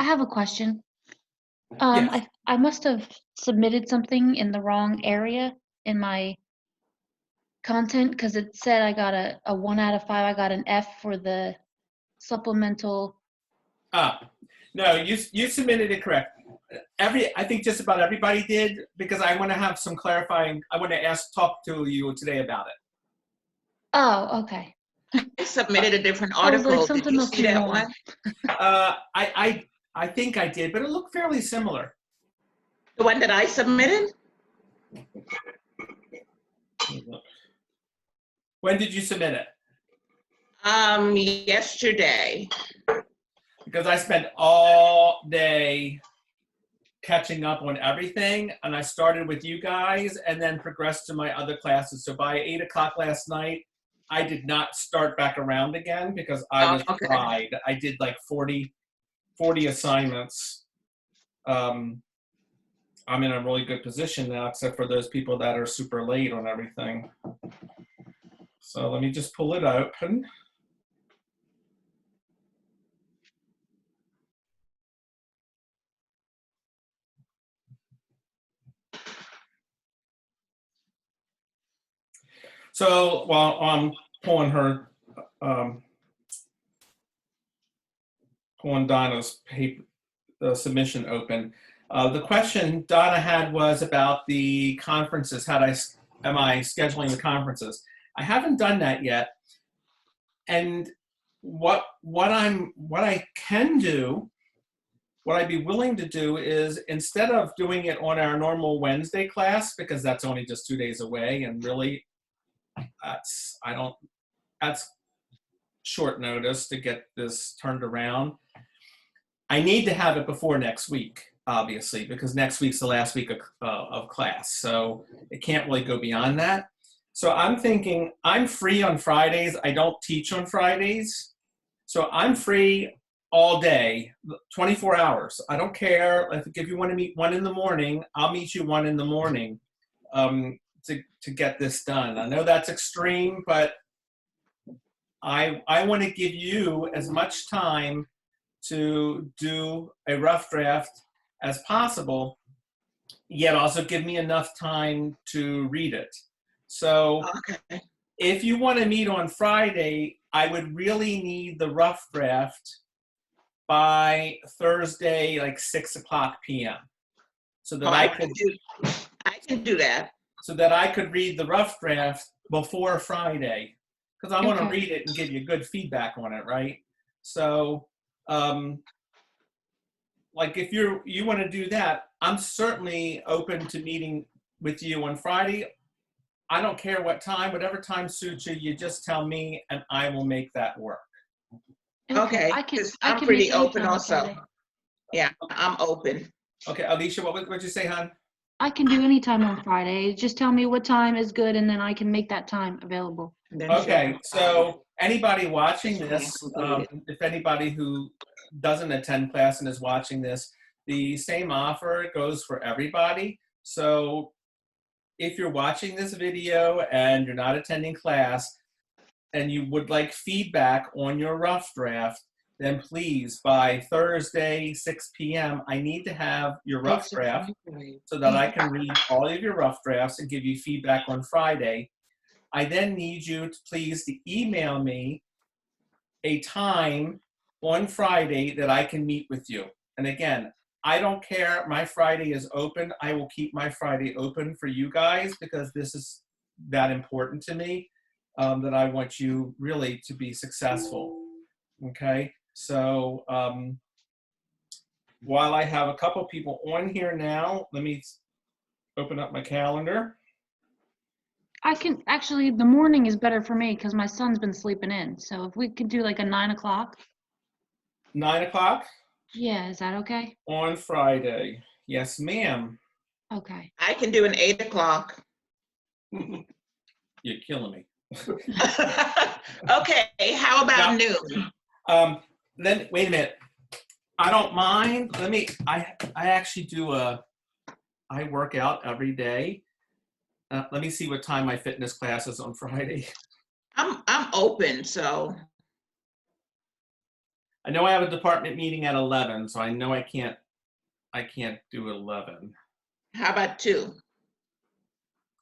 have a question. Yes. I must have submitted something in the wrong area in my content because it said I got a 1 out of 5. I got an F for the supplemental. No, you submitted it correct. I think just about everybody did, because I want to have some clarifying. I want to talk to you today about it. Oh, okay. I submitted a different I was like, article. Did something you must see be that wrong. one? I think I did, but it looked fairly similar. The one that I submitted? When did you submit it? Yesterday. Because I spent all day catching up on everything, and I started with you guys and then progressed to my other classes. So by 8 o'clock last night, I did not start back around again because I was fried. I did like 40 assignments. I'm in a really good position now, except for those people that are super late on everything. So let me just pull it open. So while I'm pulling pulling Donna's paper, submission open, the question Donna had was about the conferences. Am I scheduling the conferences? I haven't done that yet. And what I can do, what I'd be willing to do is, instead of doing it on our normal Wednesday class, because that's only just 2 days away, and really that's short notice to get this turned around. I need to have it before next week, obviously, because next week's the last week of class. So it can't really go beyond that. So I'm thinking I'm free on Fridays. I don't teach on Fridays. So I'm free all day, 24 hours. I don't care. If you want to meet 1 in the morning, I'll meet you 1 in the morning to get this done. I know that's extreme, but I want to give you as much time to do a rough draft as possible, yet also give me enough time to read it. So if you want to meet on Friday, I would really need the rough draft by Thursday, like 6 o'clock p.m. So that I can do that. So that I could read the rough draft before Friday, because I want to read it and give you good feedback on it, right? So, like if you want to do that, I'm certainly open to meeting with you on Friday. I don't care what time, whatever time suits you, you just tell me and I will make that work. Okay, I'm pretty open also. Yeah, I'm open. Okay, Alicia, what'd you say, hon? I can do any time on Friday. Just tell me what time is good, and then I can make that time available. Okay, so anybody watching this, if anybody who doesn't attend class and is watching this, the same offer goes for everybody. So if you're watching this video and you're not attending class and you would like feedback on your rough draft, then please, by Thursday, 6 p.m., I need to have your rough draft so that I can read all of your rough drafts and give you feedback on Friday. I then need you to please email me a time on Friday that I can meet with you. And again, I don't care. My Friday is open. I will keep my Friday open for you guys because this is that important to me, that I want you really to be successful. Okay? So while I have a couple people on here now, let me open up my calendar. I can actually, the morning is better for me because my son's been sleeping in. So if we could do like a 9 o'clock. 9 o'clock? Yeah, is that okay? On Friday. Yes, ma'am. Okay. I can do an 8 o'clock. You're killing me. Okay, how about noon? Then wait a minute. I don't mind. I actually I work out every day. Let me see what time my fitness class is on Friday. I'm open, so. I know I have a department meeting at 11, so I know I can't do 11. How about 2?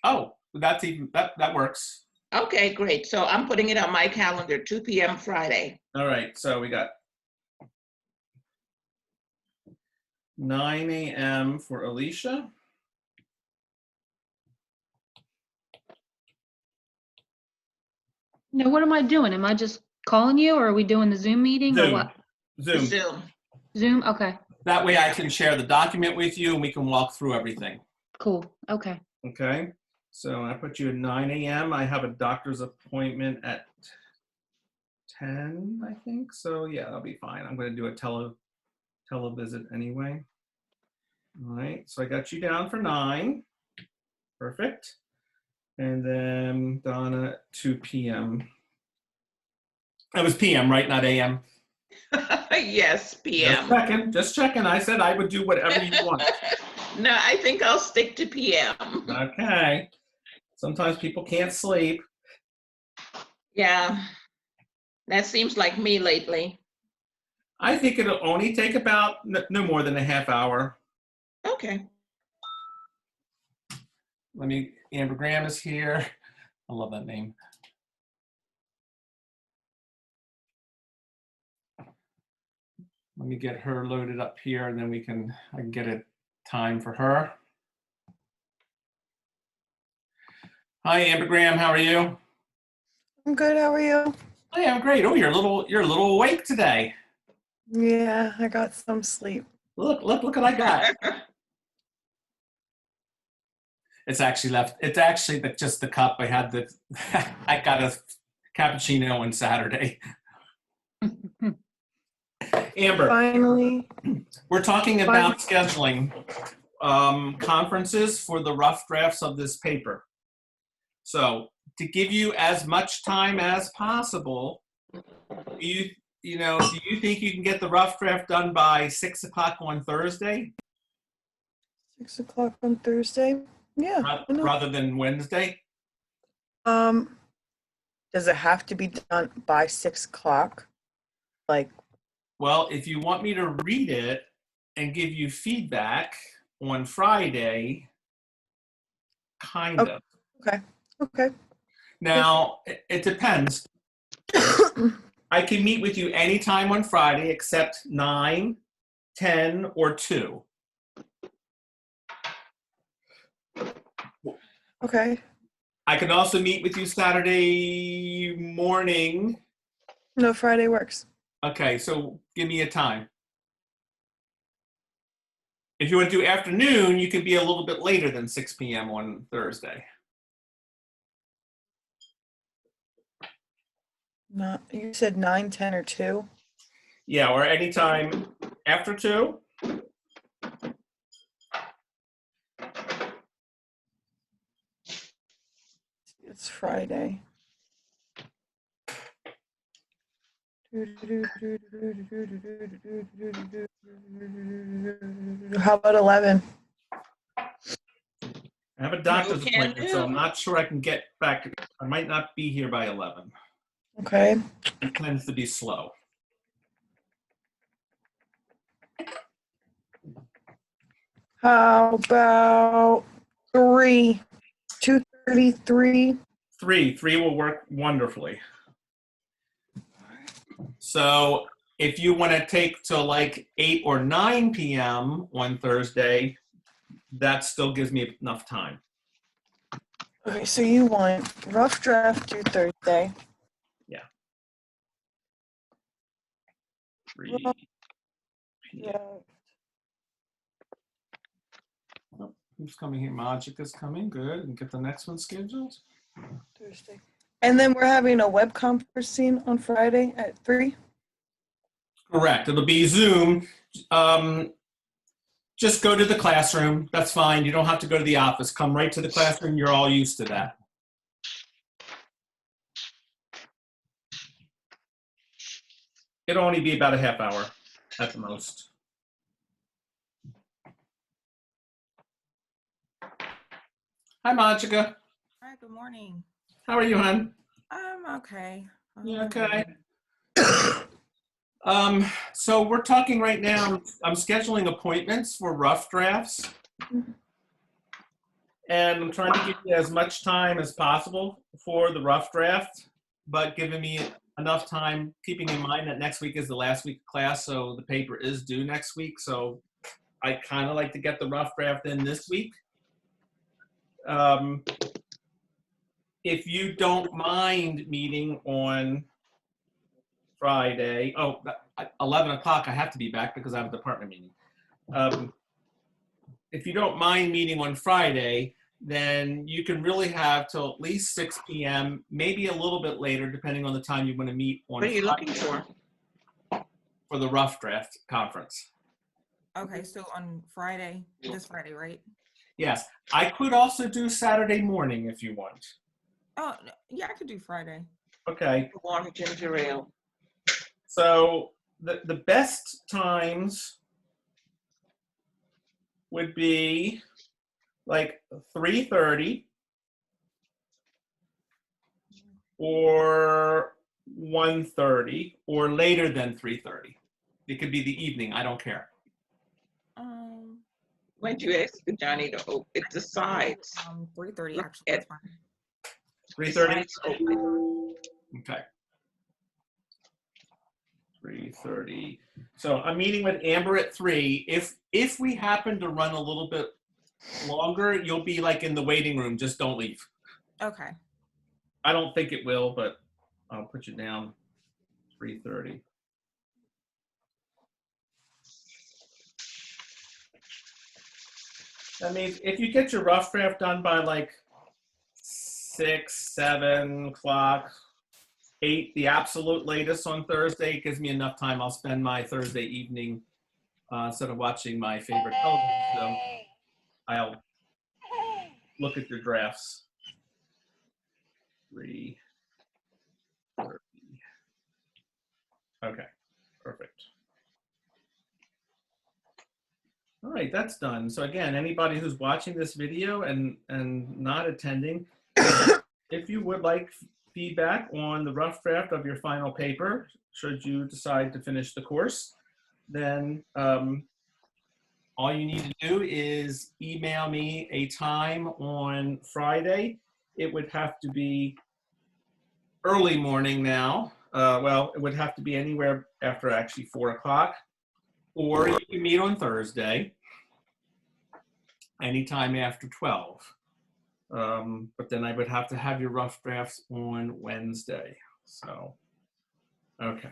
Oh, that's even, that works. Okay, great. So I'm putting it on my calendar, 2 p.m. Friday. All right, so we got 9 a.m. for Alicia. Now, what am I doing? Am I just calling you, or are we doing the Zoom meeting, or Zoom. what? Zoom. Zoom? Okay, That way I can share the document with you and we can walk through everything. cool. Okay. Okay, so I put you at 9 a.m. I have a doctor's appointment at 10, I think. So yeah, that'll be fine. I'm going to do a televisit anyway. All right, so I got you down for 9. Perfect. And then Donna, 2 p.m. That was p.m., right? Not a.m. Yes, p.m. Just checking. I said I would do whatever you want. No, I think I'll stick to p.m. Okay. Sometimes people can't sleep. Yeah, that seems like me lately. I think it'll only take about no more than a half hour. Okay. Amber Graham is here. I love that name. Let me get her loaded up here and then I can get a time for her. Hi, Amber Graham, how are you? I'm good. How are you? I am great. Oh, you're a little awake today. Yeah, I got some sleep. Look what I got. It's actually just the cup. I got a cappuccino on Saturday. Amber, Finally. we're talking about scheduling conferences for the rough drafts of this paper. So to give you as much time as possible, do you think you can get the rough draft done by 6 o'clock on Thursday? 6 o'clock on Thursday? Yeah. Rather than Wednesday? Does it have to be done by 6 o'clock? Well, if you want me to read it and give you feedback on Friday, kind of. Okay. Now, it depends. I can meet with you anytime on Friday except 9, 10, or 2. Okay. I can also meet with you Saturday morning. No, Friday works. Okay, so give me a time. If you want to do afternoon, you could be a little bit later than 6 p.m. on Thursday. No, you said 9, 10, or 2? Yeah, or anytime after 2. It's Friday. How about 11? I have a doctor's appointment, so I'm not sure I can get back. I might not be here by 11. Okay. It tends to be slow. How about 3? 2:33? 3 will work wonderfully. So if you want to take till like 8 or 9 p.m. on Thursday, that still gives me enough time. Okay, so you want rough draft due Thursday. Yeah. 3 p.m. Oh, who's coming here? Magica's coming. Good. And get the next one scheduled. Thursday. And then we're having a web conferencing on Friday at 3? Correct. It'll be Zoom. Just go to the classroom. That's fine. You don't have to go to the office. Come right to the classroom. You're all used to that. It'll only be about a half hour at the most. Hi, Magica. Hi, good morning. How are you, hon? I'm okay. You okay? So we're talking right now, I'm scheduling appointments for rough drafts. And I'm trying to give you as much time as possible for the rough draft, but giving me enough time, keeping in mind that next week is the last week of class, so the paper is due next week. So I kind of like to get the rough draft in this week. If you don't mind meeting on Friday, 11 o'clock, I have to be back because I have a department meeting. If you don't mind meeting on Friday, then you can really have till at least 6 p.m., maybe a little bit later, depending on the time you want to meet on What are you Friday looking for? for the rough draft conference. Okay, so on Friday, this Friday, right? Yes, I could also do Saturday morning if you want. Oh, yeah, I could do Friday. Okay, Warm ginger ale. so the best times would be like 3:30 or 1:30 or later than 3:30. It could be the evening, I don't care. When'd you ask Johnny to open? It decides. 3:30 Look actually. at- That's fine. 3:30? Decides open. Okay. 3:30. So I'm meeting with Amber at 3. If we happen to run a little bit longer, you'll be like in the waiting room. Just don't leave. Okay. I don't think it will, but I'll put you down 3:30. I mean, if you get your rough draft done by like 6, 7 o'clock, 8, the absolute latest on Thursday, it gives me enough time. I'll spend my Thursday evening instead of watching my favorite television show. I'll look at your drafts. 3:30. Okay, perfect. All right, that's done. So again, anybody who's watching this video and not attending, if you would like feedback on the rough draft of your final paper, should you decide to finish the course, then all you need to do is email me a time on Friday. It would have to be early morning now. Well, it would have to be anywhere after actually 4 o'clock. Or you can meet on Thursday, anytime after 12. But then I would have to have your rough drafts on Wednesday. So, okay.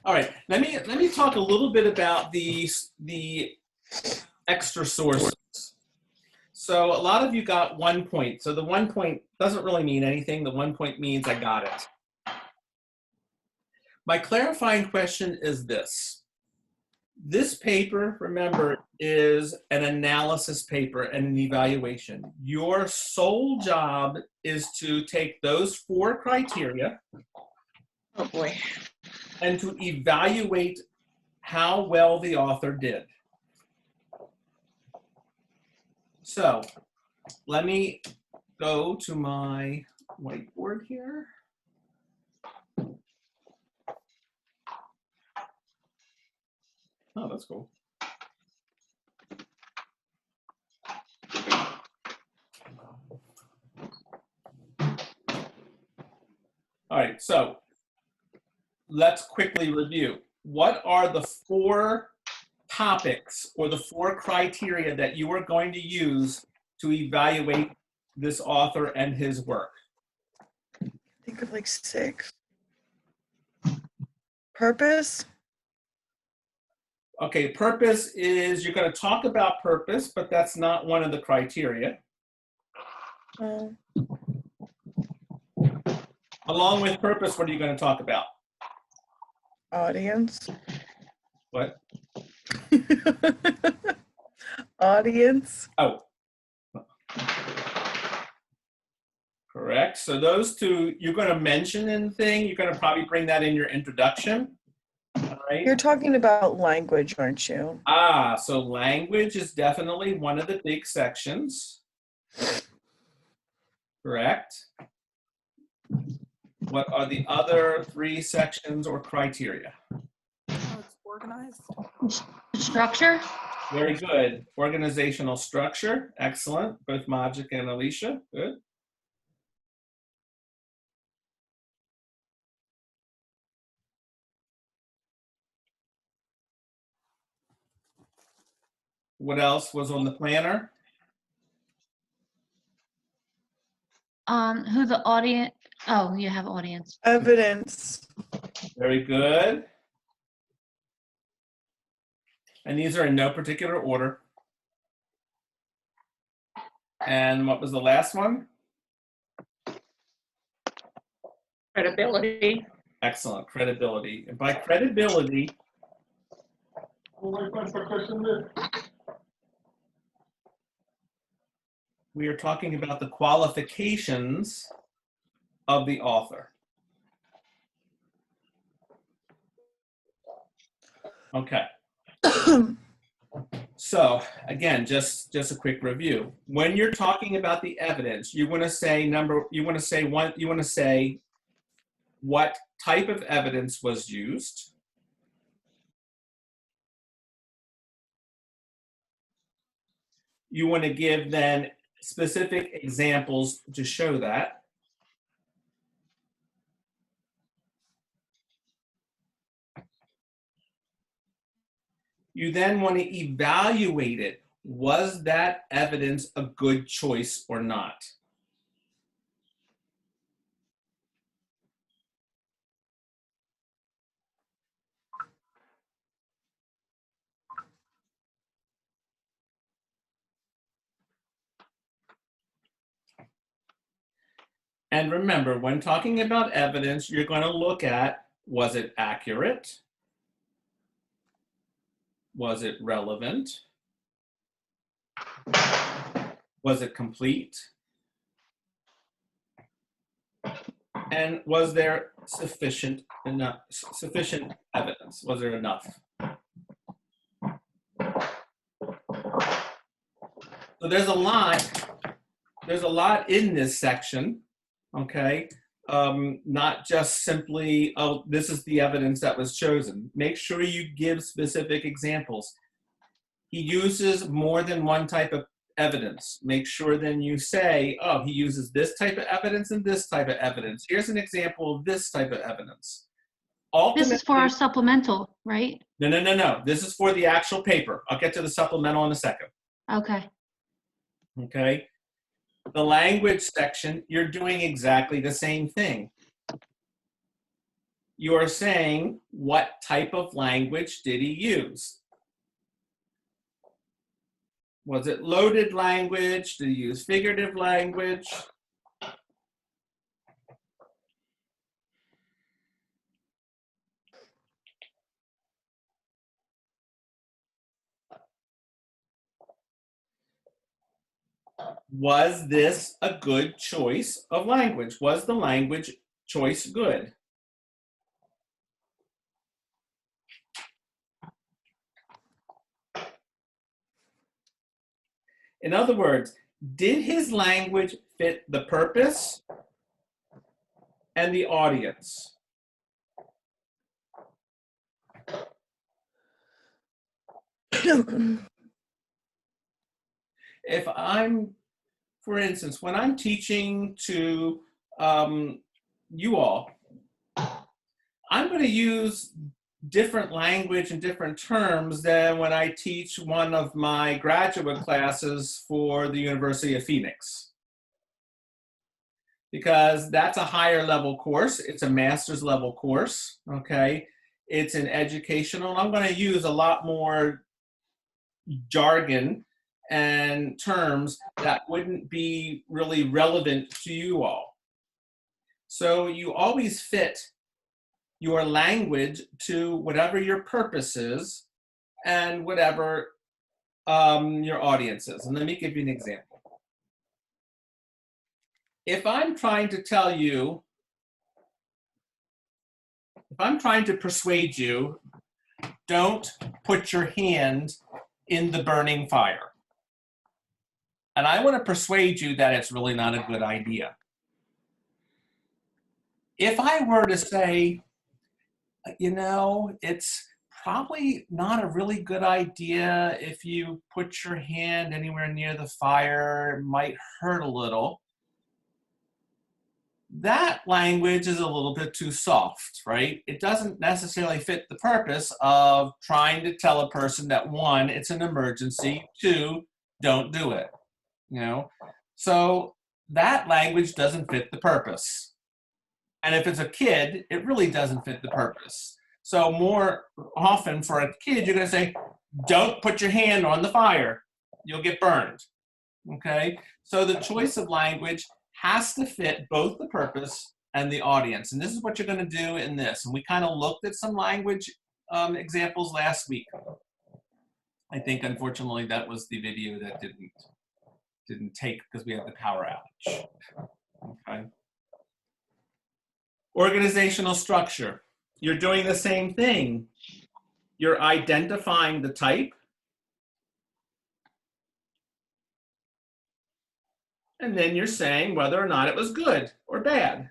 All right, let me talk a little bit about the extra sources. So a lot of you got 1 point. So the 1 point doesn't really mean anything. The 1 point means I got it. My clarifying question is this. This paper, remember, is an analysis paper and an evaluation. Your sole job is to take those 4 criteria Oh boy. and to evaluate how well the author did. So let me go to my whiteboard here. Oh, that's cool. All right, so let's quickly review. What are the 4 topics or the 4 criteria that you are going to use to evaluate this author and his work? Think of like 6. Purpose. Okay, purpose is, you're going to talk about purpose, but that's not one of the criteria. Along with purpose, what are you going to talk about? Audience. What? Audience. Oh. Correct. So those 2, you're going to mention in the thing. You're going to probably bring that in your introduction. All right. You're talking about language, aren't you? So language is definitely one of the big sections. Correct. What are the other 3 sections or criteria? Oh, it's organized. Structure? Very good. Organizational structure. Excellent. Both Magic and Alicia. Good. What else was on the planner? Who the audience, oh, you have audience. Evidence. Very good. And these are in no particular order. And what was the last one? Credibility. Excellent. Credibility. And by credibility, we are talking about the qualifications of the author. Okay. So again, just a quick review. When you're talking about the evidence, you want to say what type of evidence was used. You want to give then specific examples to show that. You then want to evaluate it. Was that evidence a good choice or not? And remember, when talking about evidence, you're going to look at, was it accurate? Was it relevant? Was it complete? And was there sufficient evidence? Was there enough? So there's a lot in this section, okay? Not just simply, oh, this is the evidence that was chosen. Make sure you give specific examples. He uses more than one type of evidence. Make sure then you say, oh, he uses this type of evidence and this type of evidence. Here's an example of this type of evidence. This is for our supplemental, right? No. This is for the actual paper. I'll get to the supplemental in a second. Okay. Okay. The language section, you're doing exactly the same thing. You are saying, what type of language did he use? Was it loaded language? Did he use figurative language? Was this a good choice of language? Was the language choice good? In other words, did his language fit the purpose and the audience? If I'm, for instance, when I'm teaching to you all, I'm going to use different language and different terms than when I teach one of my graduate classes for the University of Phoenix. Because that's a higher level course. It's a master's level course, okay? It's an educational. I'm going to use a lot more jargon and terms that wouldn't be really relevant to you all. So you always fit your language to whatever your purpose is and whatever your audience is. And let me give you an example. If I'm trying to tell you, if I'm trying to persuade you, don't put your hand in the burning fire. And I want to persuade you that it's really not a good idea. if I were to say, you know, it's probably not a really good idea if you put your hand anywhere near the fire, it might hurt a little. That language is a little bit too soft, right? It doesn't necessarily fit the purpose of trying to tell a person that, one, it's an emergency, two, don't do it, you know? So that language doesn't fit the purpose. And if it's a kid, it really doesn't fit the purpose. So more often for a kid, you're gonna say, don't put your hand on the fire. You'll get burned, okay? So the choice of language has to fit both the purpose and the audience. And this is what you're gonna do in this. And we kind of looked at some language examples last week. I think unfortunately that was the video that didn't take because we had the power outage, okay? Organizational structure. You're doing the same thing. You're identifying the type. And then you're saying whether or not it was good or bad,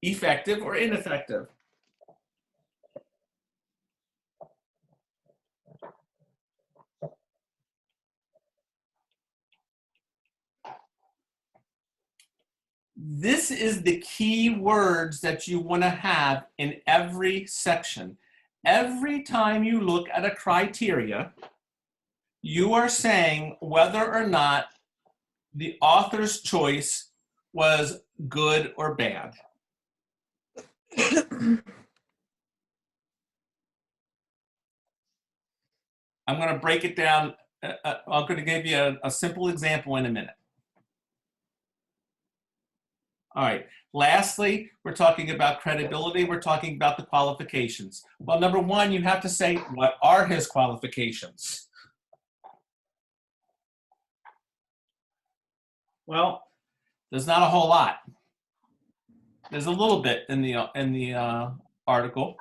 effective or ineffective. This is the key words that you want to have in every section. Every time you look at a criteria, you are saying whether or not the author's choice was good or bad. I'm going to break it down. I'm going to give you a simple example in a minute. All right. Lastly, we're talking about credibility. We're talking about the qualifications. Well, number one, you have to say, what are his qualifications? Well, there's not a whole lot. There's a little bit in the article.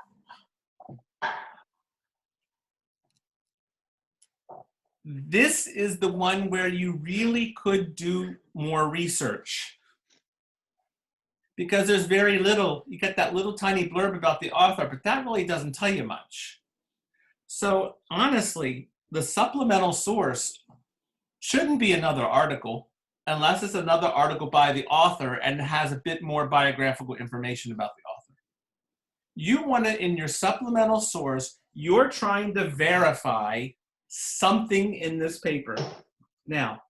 This is the one where you really could do more research, because there's very little. You get that little tiny blurb about the author, but that really doesn't tell you much. So honestly, the supplemental source shouldn't be another article unless it's another article by the author and has a bit more biographical information about the author. You want to, in your supplemental source, you're trying to verify something in this paper. Now,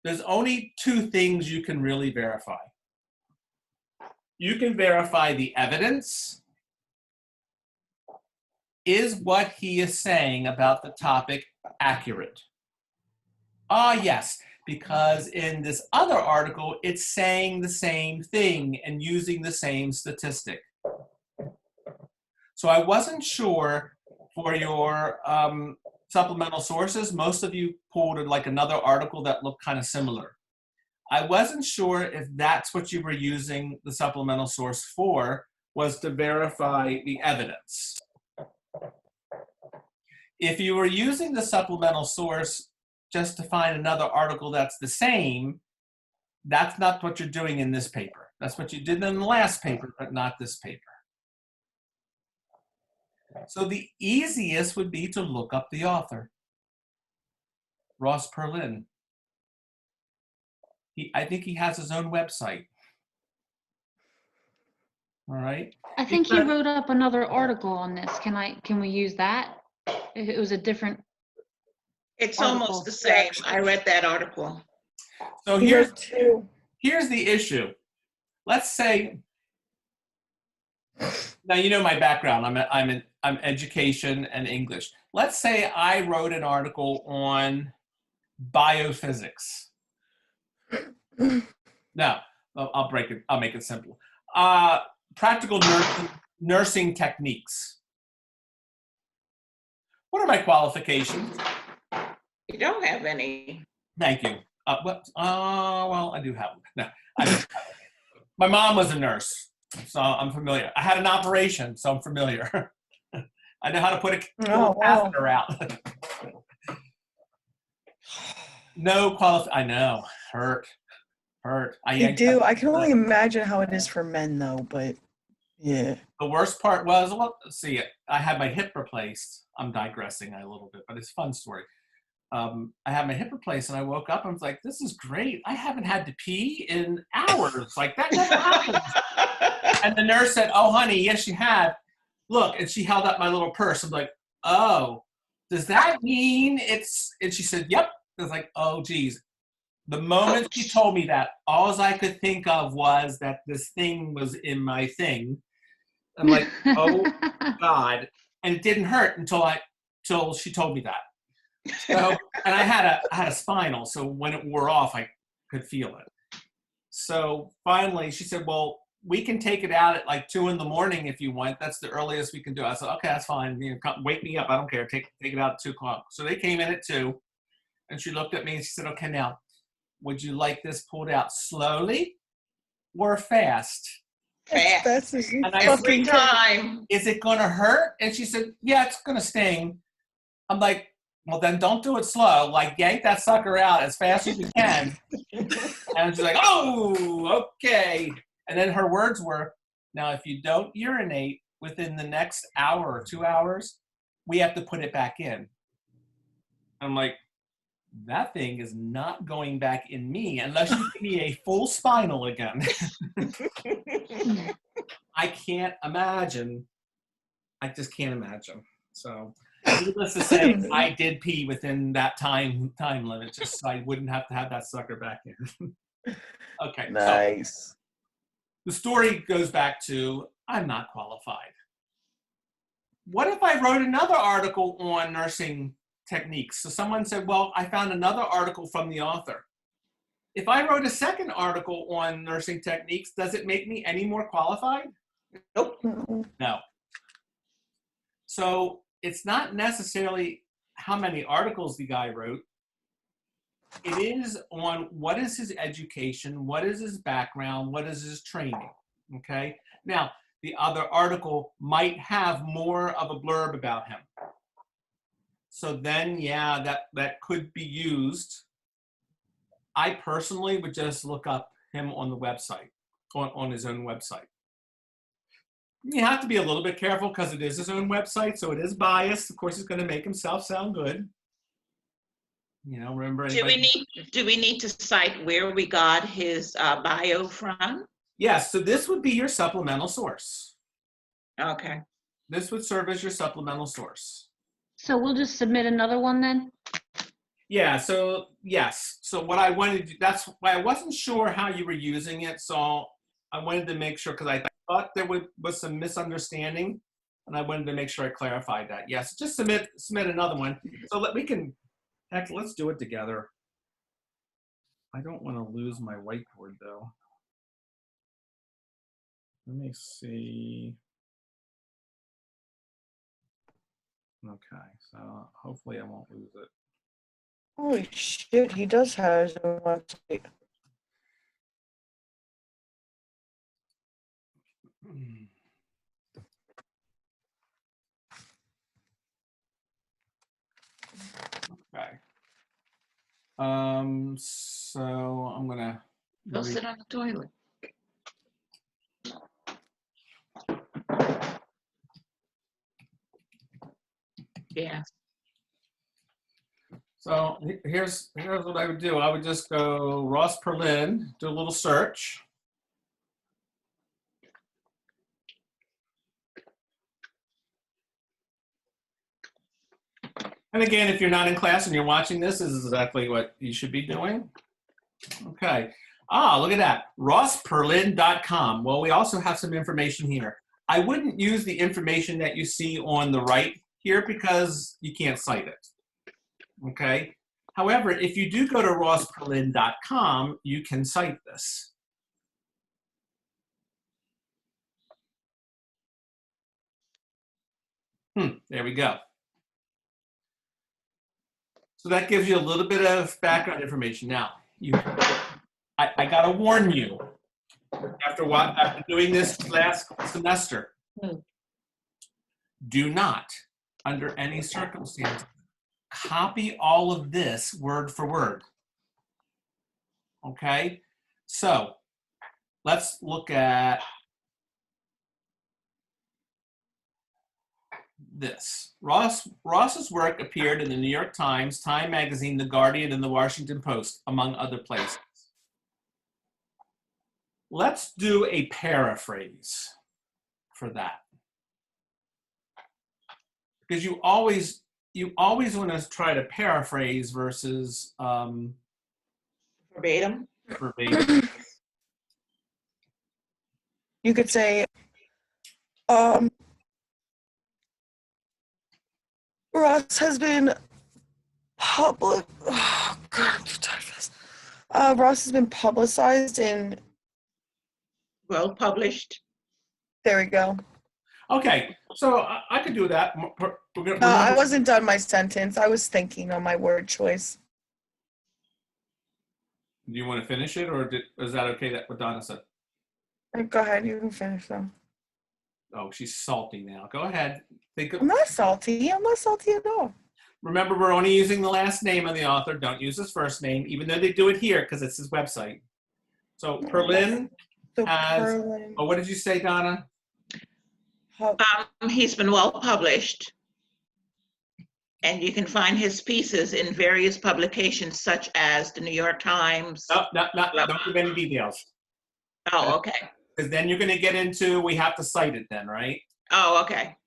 there's only two things you can really verify. You can verify the evidence. Is what he is saying about the topic accurate? Yes, because in this other article, it's saying the same thing and using the same statistic. So I wasn't sure for your supplemental sources. Most of you pulled like another article that looked kind of similar. I wasn't sure if that's what you were using the supplemental source for, was to verify the evidence. If you were using the supplemental source just to find another article that's the same, that's not what you're doing in this paper. That's what you did in the last paper, but not this paper. So the easiest would be to look up the author, Ross Perlin. I think he has his own website. All right. I think he wrote up another article on this. Can we use that? If it was a different It's article. almost the same. I read that article. So here's the issue. Let's say, now you know my background. I'm education and English. Let's say I wrote an article on biophysics. Now, I'll make it simple. Practical nursing techniques. What are my qualifications? You don't have any. Thank you. Well, I do have them. No, my mom was a nurse, so I'm familiar. I had an operation, so I'm familiar. I know how to put a catheter out. No I know. Hurt. You do. I can only imagine how it is for men, though. But Yeah. The worst part was, well, see, I had my hip replaced. I'm digressing a little bit, but it's a fun story. I had my hip replaced and I woke up and was like, this is great. I haven't had to pee in hours. Like, that never happens. And the nurse said, oh, honey, yes, you have. Look, and she held up my little purse. I'm like, oh, does that mean it's, and she said, yep. I was like, oh, geez. The moment she told me that, all I could think of was that this thing was in my thing. I'm like, oh, God. And it didn't hurt until she told me that. So, and I had a spinal, so when it wore off, I could feel it. So finally, she said, well, we can take it out at like 2 a.m. if you want. That's the earliest we can do it. I said, okay, that's fine. You know, come, wake me up. I don't care. Take it out at 2 o'clock. So they came in at 2, and she looked at me and she said, okay, now, would you like this pulled out slowly or fast? Fast. As you And I Every fucking time. Is it going to hurt? And she said, yeah, it's going to sting. I'm like, well, then don't do it slow. Like, yank that sucker out as fast as you can. And she's like, oh, okay. And then her words were, now, if you don't urinate within the next hour or 2 hours, we have to put it back in. I'm like, that thing is not going back in me unless you give me a full spinal again. I can't imagine. I just can't imagine. So, needless to say, I did pee within that time limit, just so I wouldn't have to have that sucker back in. Okay. Nice. So the story goes back to, I'm not qualified. What if I wrote another article on nursing techniques? So someone said, well, I found another article from the author. If I wrote a second article on nursing techniques, does it make me any more qualified? Nope. No. So it's not necessarily how many articles the guy wrote. It is on what is his education, what is his background, what is his training, okay? Now, the other article might have more of a blurb about him. So then, yeah, that could be used. I personally would just look up him on the website, on his own website. You have to be a little bit careful because it is his own website, so it is biased. Of course, he's going to make himself sound good. You know, remember anybody? Do we need to cite where we got his bio from? Yes, so this would be your supplemental source. Okay. This would serve as your supplemental source. So we'll just submit another one then? Yeah, so yes. So what I wanted to do, that's why I wasn't sure how you were using it. So I wanted to make sure, because I thought there was some misunderstanding, and I wanted to make sure I clarified that. Yes, just submit another one. So we can, heck, let's do it together. I don't want to lose my whiteboard though. Let me see. Okay, so hopefully I won't lose it. Holy shit, he does have his own website. Okay. So I'm gonna Go sit on the toilet. Yeah. So here's what I would do. I would just go Ross Perlin, do a little search. And again, if you're not in class and you're watching this is exactly what you should be doing. Okay. Ah, look at that. rossperlin.com. Well, we also have some information here. I wouldn't use the information that you see on the right here because you can't cite it. Okay. However, if you do go to rossperlin.com, you can cite this. There we go. So that gives you a little bit of background information. Now, I gotta warn you, after doing this last semester, do not, under any circumstance, copy all of this word for word. Okay? So let's look at this. Ross's work appeared in the New York Times, Time Magazine, The Guardian, and the Washington Post, among other places. Let's do a paraphrase for that. Because you always want to try to paraphrase versus Verbatim. verbatim. You could say, Ross has been public. Oh God, I'm so tired of this. Ross has been publicized in. Well published. There we go. Okay, so I could do that. I wasn't done my sentence. I was thinking on my word choice. Do you want to finish it, or is that okay? That what Donna said. Go ahead. You can finish though. Oh, she's salty now. Go ahead. Think of. I'm not salty. I'm not salty at all. Remember, we're only using the last name of the author. Don't use his first name, even though they do it here because it's his website. So Perlin has. Perlin. Oh, what did you say, Donna? He's been well published, and you can find his pieces in various publications such as the New York Times. No, don't give any details. Oh, okay. Because then you're going to get into, we have to cite it then, right? Oh, okay.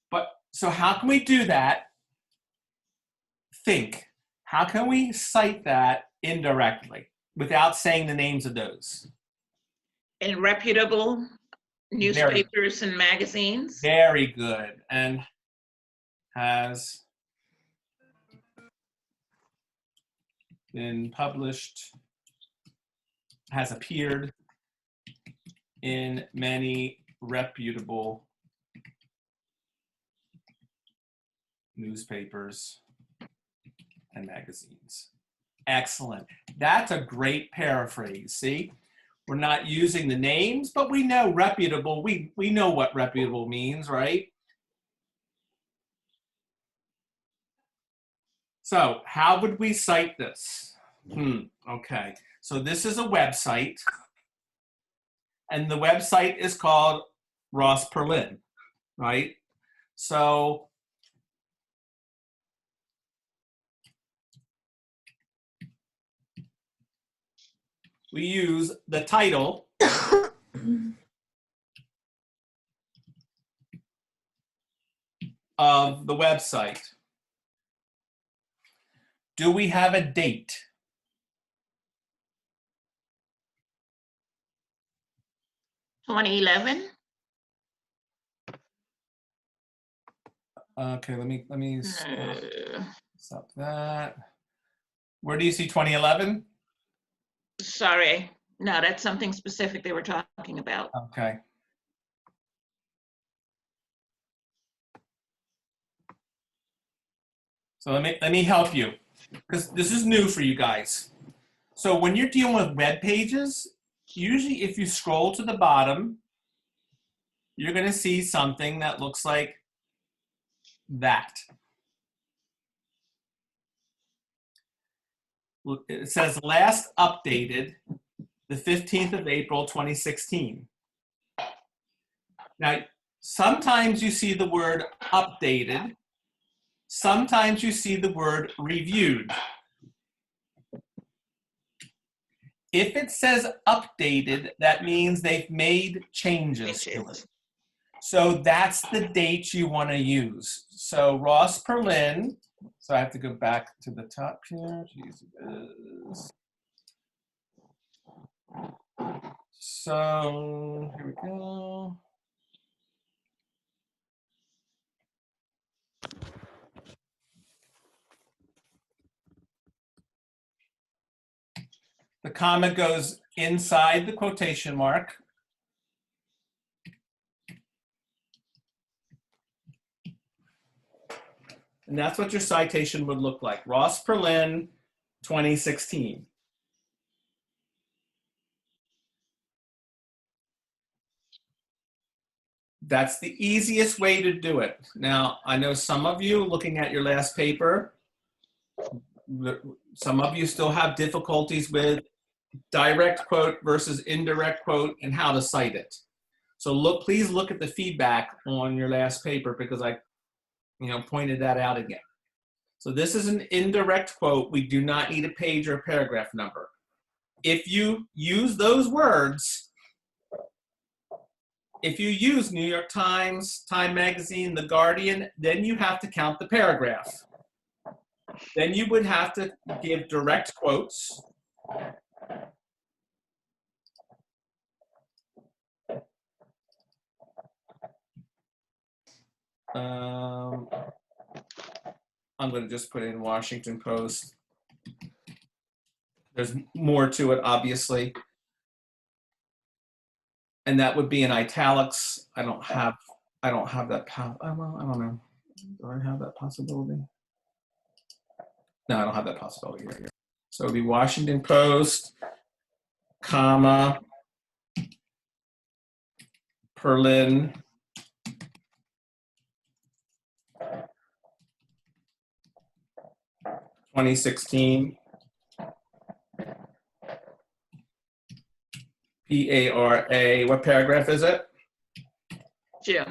But, so how can we do that? Think, how can we cite that indirectly without saying the names of those? In reputable newspapers and magazines. Very good. And has been published, has appeared in many reputable newspapers and magazines. Excellent. That's a great paraphrase. See, we're not using the names, but we know reputable. We know what reputable means, right? So how would we cite this? Okay, so this is a website, and the website is called Ross Perlin, right? So we use the title of the website. Do we have a date? (2011) Okay, let me stop that. Where do you see 2011? Sorry, no, that's something specific they were talking about. Okay. So let me help you, because this is new for you guys. So when you're dealing with web pages, usually if you scroll to the bottom, you're going to see something that looks like that. It says last updated the 15th of April, 2016. Now, sometimes you see the word updated. Sometimes you see the word reviewed. If it says updated, that means they've made changes to it. So that's the date you want to use. So Ross Perlin, so I have to go back to the top here. Jesus. So here we go. The comma goes inside the quotation mark. And that's what your citation would look like. Ross Perlin, 2016. That's the easiest way to do it. Now, I know some of you looking at your last paper, some of you still have difficulties with direct quote versus indirect quote and how to cite it. So please look at the feedback on your last paper because I, pointed that out again. So this is an indirect quote. We do not need a page or a paragraph number. If you use those words, if you use New York Times, Time Magazine, The Guardian, then you have to count the paragraph. Then you would have to give direct quotes. I'm going to just put in Washington Post. There's more to it, obviously. And that would be in italics. I don't have that. Well, I don't know. Do I have that possibility? No, I don't have that possibility right here. So it would be Washington Post, comma, Perlin, (2016), PARA. What paragraph is it? Jim.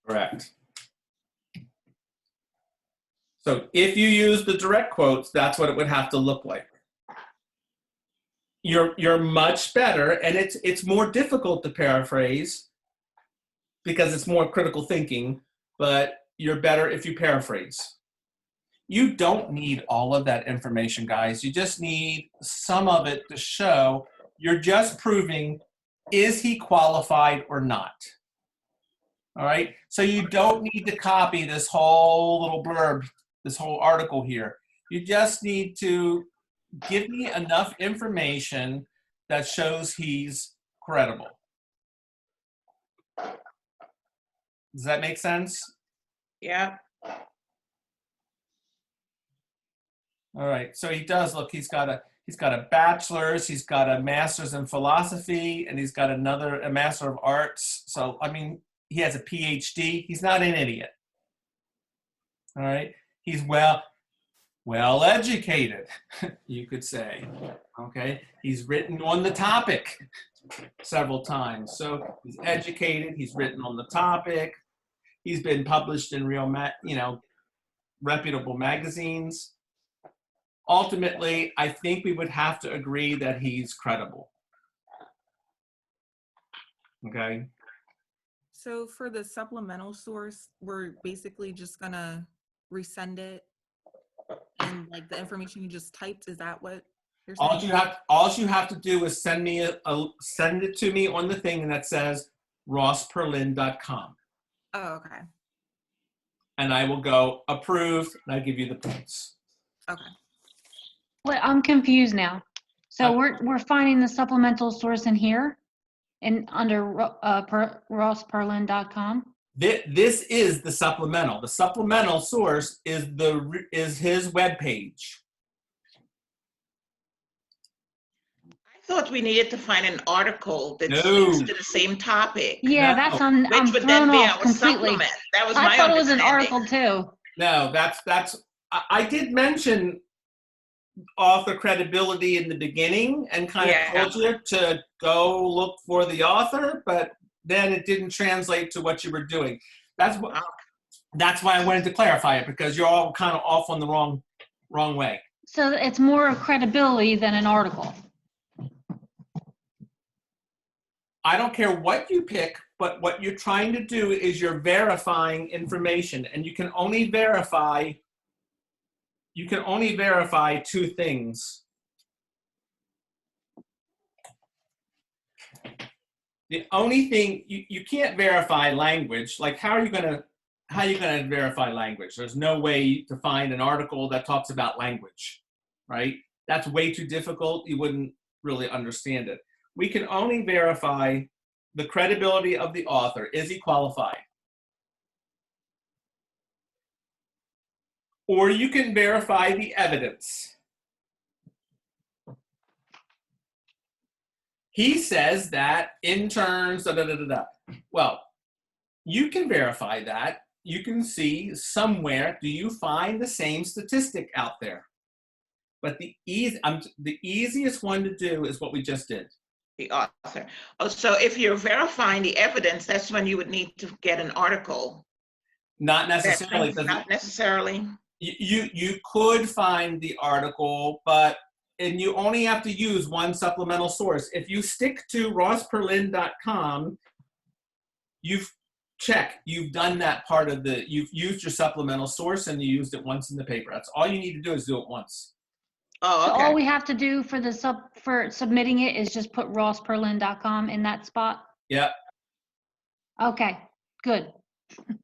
Correct. So if you use the direct quotes, that's what it would have to look like. You're much better, and it's more difficult to paraphrase because it's more critical thinking, but you're better if you paraphrase. You don't need all of that information, guys. You just need some of it to show you're just proving, is he qualified or not? All right, so you don't need to copy this whole little blurb, this whole article here. You just need to give me enough information that shows he's credible. Does that make sense? Yeah. All right, so he does, look, he's got a bachelor's, he's got a master's in philosophy, and he's got a master of arts. So, I mean, he has a PhD. He's not an idiot. All right, he's well educated, you could say. Okay, he's written on the topic several times. So he's educated, he's written on the topic, he's been published in reputable magazines. Ultimately, I think we would have to agree that he's credible. Okay. So for the supplemental source, we're basically just gonna resend it, and like the information you just typed, is that what you're saying? All you have to do is send it to me on the thing that says rossperlin.com. Oh, okay. And I will go approved, and I give you the points. Okay. Wait, I'm confused now. So we're finding the supplemental source in here, and under rossperlin.com. This is the supplemental. The supplemental source is his webpage. I thought we needed to find an article that No. speaks to the same topic. Yeah, No. that's I'm Which would thrown then be off our completely. supplement. That was my I thought it was an understanding. article too. No, I did mention author credibility in the beginning and kind of told you to go look for the author, but then it didn't translate to what you were doing. That's why I wanted to clarify it, because you're all kind of off on the wrong way. So it's more of credibility than an article. I don't care what you pick, but what you're trying to do is you're verifying information, and you can only verify two things. The only thing you can't verify language. Like, how are you gonna verify language? There's no way to find an article that talks about language, right? That's way too difficult. You wouldn't really understand it. We can only verify the credibility of the author. Is he qualified? Or you can verify the evidence. He says that interns, Well, you can verify that. You can see somewhere, do you find the same statistic out there? But the easiest one to do is what we just did. The author. Oh, so if you're verifying the evidence, that's when you would need to get an article. Not necessarily. Not necessarily. You could find the article, and you only have to use one supplemental source. If you stick to rossperlin.com, you've done that part of you've used your supplemental source and you used it once in the paper. That's all you need to do is do it once. Oh, So okay. all we have to do for for submitting it is just put rossperlin.com in that spot? Yep. Okay, good.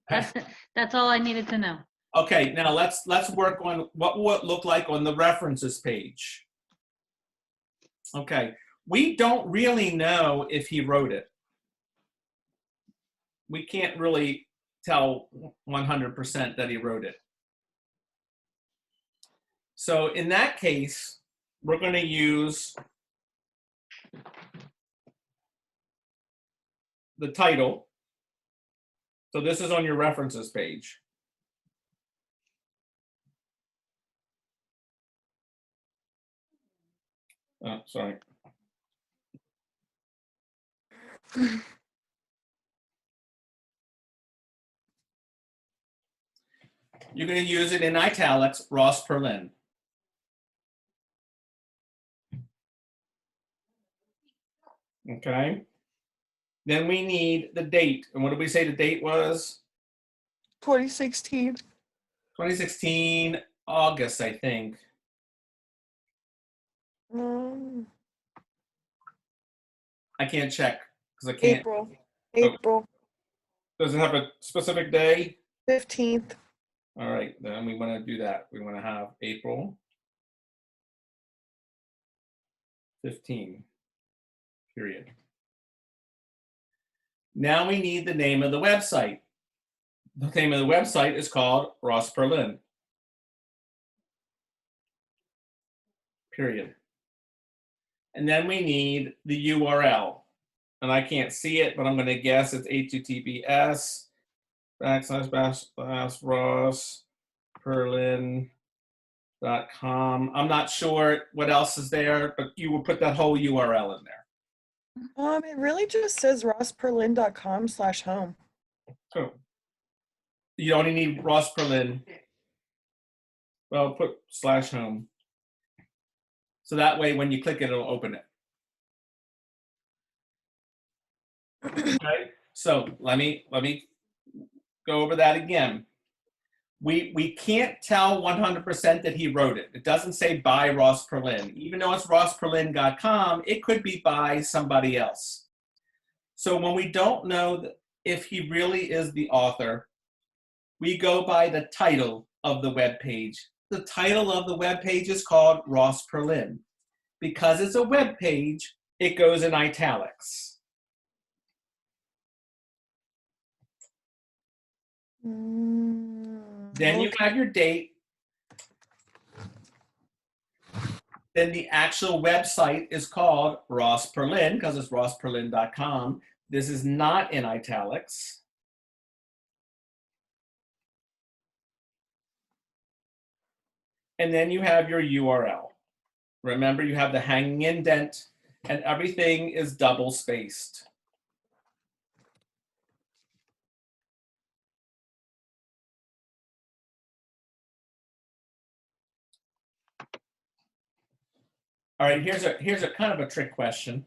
That's all I needed to know. Okay, now let's work on what will it look like on the references page. Okay, we don't really know if he wrote it. We can't really tell 100% that he wrote it. So in that case, we're going to use the title. So this is on your references page. Oh, sorry. You're going to use it in italics, Ross Perlin. Okay. Then we need the date. And what did we say the date was? 2016. 2016, August, I think. I can't check because I can't. April Does it have a specific day? 15th. All right, then we want to do that. We want to have April 15, period. Now we need the name of the website. The name of the website is called Ross Perlin, period. And then we need the URL. And I can't see it, but I'm going to guess it's https://rossperlin.com. I'm not sure what else is there, but you will put that whole URL in there. It really just says rossperlin.com/home. Cool. You only need Ross Perlin. Well, put /home. So that way, when you click it, it'll open it. Okay. So let me go over that again. We can't tell 100% that he wrote it. It doesn't say by Ross Perlin. Even though it's rossperlin.com, it could be by somebody else. So when we don't know if he really is the author, we go by the title of the web page. The title of the web page is called Ross Perlin. Because it's a web page, it goes in italics. Then you have your date. Then the actual website is called Ross Perlin because it's rossperlin.com. This is not in italics. And then you have your URL. Remember, you have the hanging indent and everything is double spaced. All right, here's a kind of a trick question.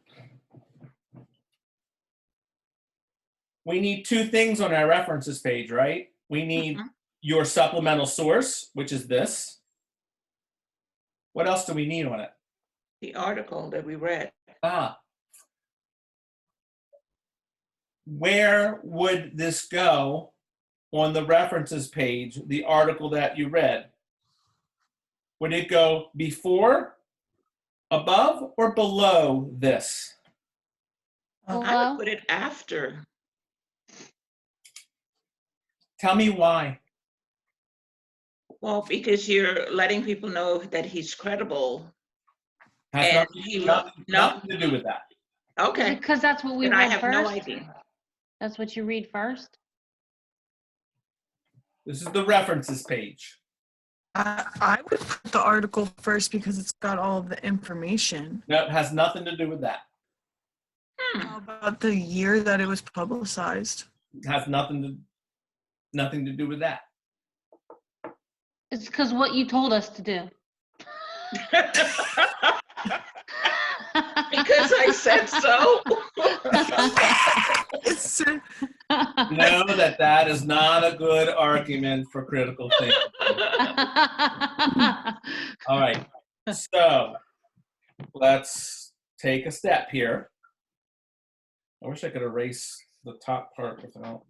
We need two things on our references page, right? We need your supplemental source, which is this. What else do we need on it? The article that we read. Where would this go on the references page, the article that you read? Would it go before, above, or below this? I would put it after. Tell me why. Well, because you're letting people know that he's credible. Has And nothing to do with that. Okay. Because that's what we Then I read have first? no idea. That's what you read first? This is the references page. I would put the article first because it's got all of the information. No, it has nothing to do with that. How about the year that it was publicized? It has nothing to do with that. It's because what you told us to do. Because I said so. It's Know that is not a good argument for critical thinking. All right, so let's take a step here. I wish I could erase the top part without.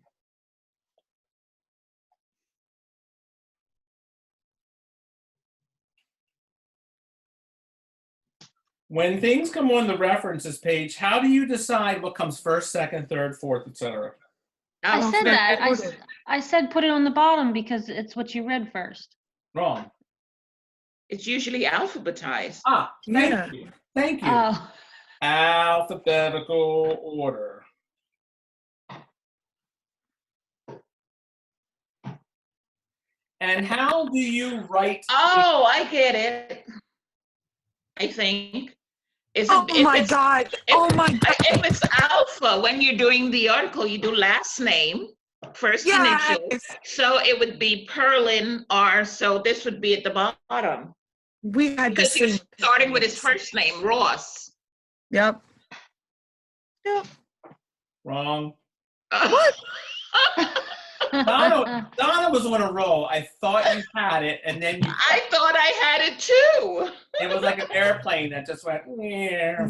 When things come on the references page, how do you decide what comes first, second, third, fourth, etc.? I said that. order. I said put it on the bottom because it's what you read first. Wrong. It's usually alphabetized. Ah, Yeah. thank you. Thank you. Oh, Alphabetical order. And how do you write? Oh, I get it. I think. Is Oh it, if my it's- God. Oh my God. If it's alpha, when you're doing the article, you do last name, first Yes. initial. So it would be Perlin R. So this would be at the bottom. We had the Because same. he's starting with his first name, Ross. Yep. Yep. Wrong. What? Donna was on a roll. I thought you had it, and then I thought I had it too. it was like an airplane that just went. "Meow."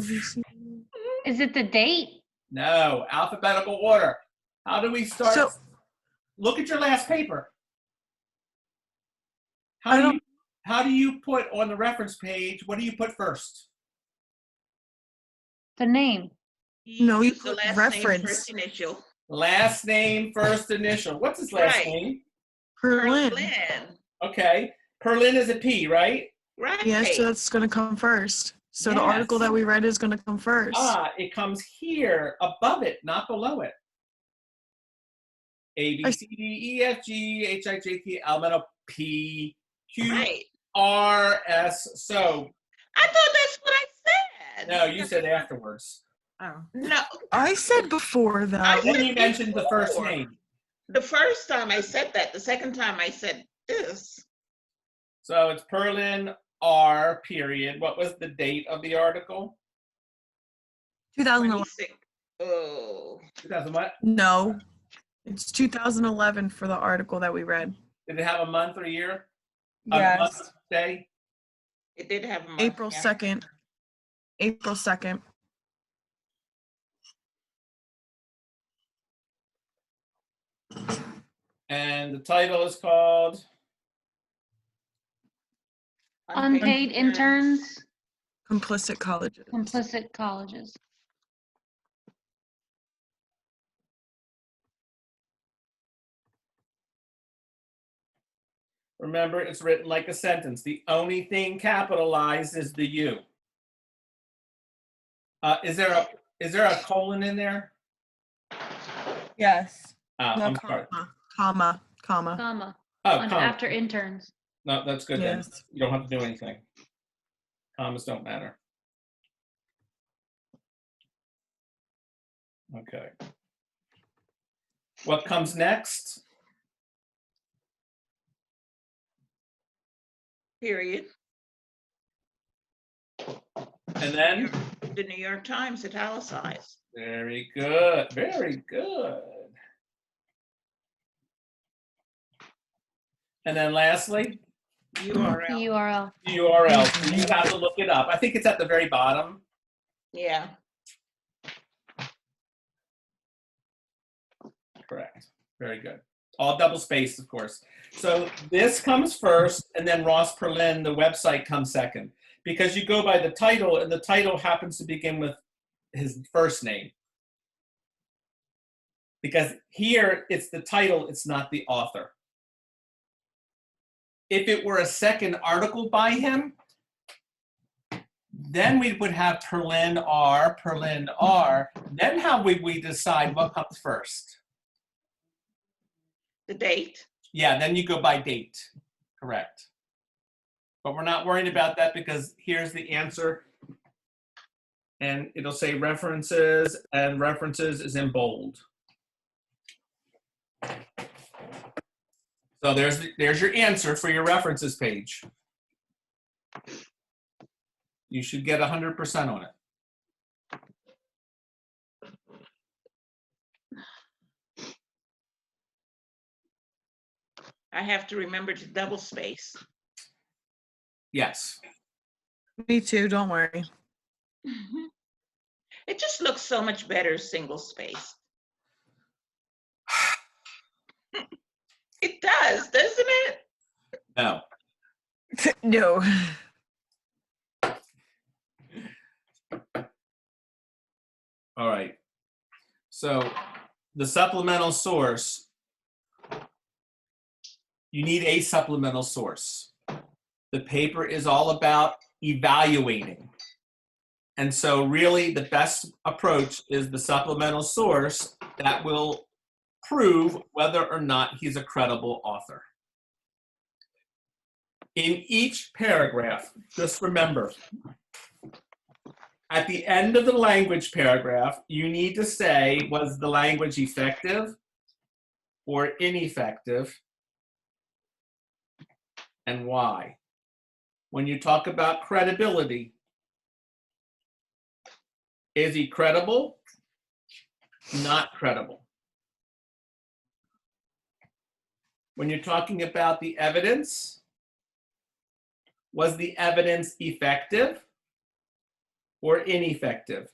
is it the date? No, alphabetical order. How do we start? So- Look at your last paper. I don't- How do you put on the reference page? What do you put first? The name. No, you use the put last reference. name, first initial. Last name, first initial. What's his last Right. name? Perlin. Perlin. Okay. Perlin is a P, right? Right. Yes, so that's going to come first. So the article Yes. that we read is going to come first. Ah, it comes here above it, not below it. A, B, C, D, E, F, G, H, I, J, K, L, M, N, O, P, Q, Right. R, S. So, I thought that's what I said. no, you said afterwards. Oh. No. I said before that. I When said you mentioned the first before. name. The first time I said that. The second time I said this. So it's Perlin R, period. What was the date of the article? 2011. 26. Oh. 2000 what? No, it's 2011 for the article that we read. Did it have a month or a year? A Yes. month, day? It did have a month. April yeah. 2nd. April 2nd. And the title is called? Unpaid interns, Complicit colleges. complicit colleges. Remember, it's written like a sentence. The only thing capitalized is the U. Is there a colon in there? Yes. Oh, No, I'm sorry. comma. Comma. Oh, Under comma. after interns. No, that's good then. Yes. You don't have to do anything. Commas don't matter. Okay. What comes next? Period. And then? The New York Times italicized. Very good. Very good. And then lastly, URL. URL. URL. So you have to look it up. I think it's at the very bottom. Yeah. Correct. Very good. All double spaced, of course. So this comes first, and then Ross Perlin, the website, comes second. Because you go by the title, and the title happens to begin with his first name. Because here, it's the title, it's not the author. If it were a second article by him, then we would have Perlin R. Then how would we decide what comes first? The date. Yeah, then you go by date. Correct. But we're not worried about that because here's the answer. and it'll say references, and references is in bold. So there's your answer for your references page. You should get 100% on it. I have to remember to double space. Yes. Me too, don't worry. It just looks so much better single space. It does, doesn't it? No. No. All right. So the supplemental source, you need a supplemental source. The paper is all about evaluating. And so really the best approach is the supplemental source that will prove whether or not he's a credible author. In each paragraph, just remember, at the end of the language paragraph, you need to say, was the language effective or ineffective, and why? When you talk about credibility, is he credible? Not credible. When you're talking about the evidence, was the evidence effective or ineffective?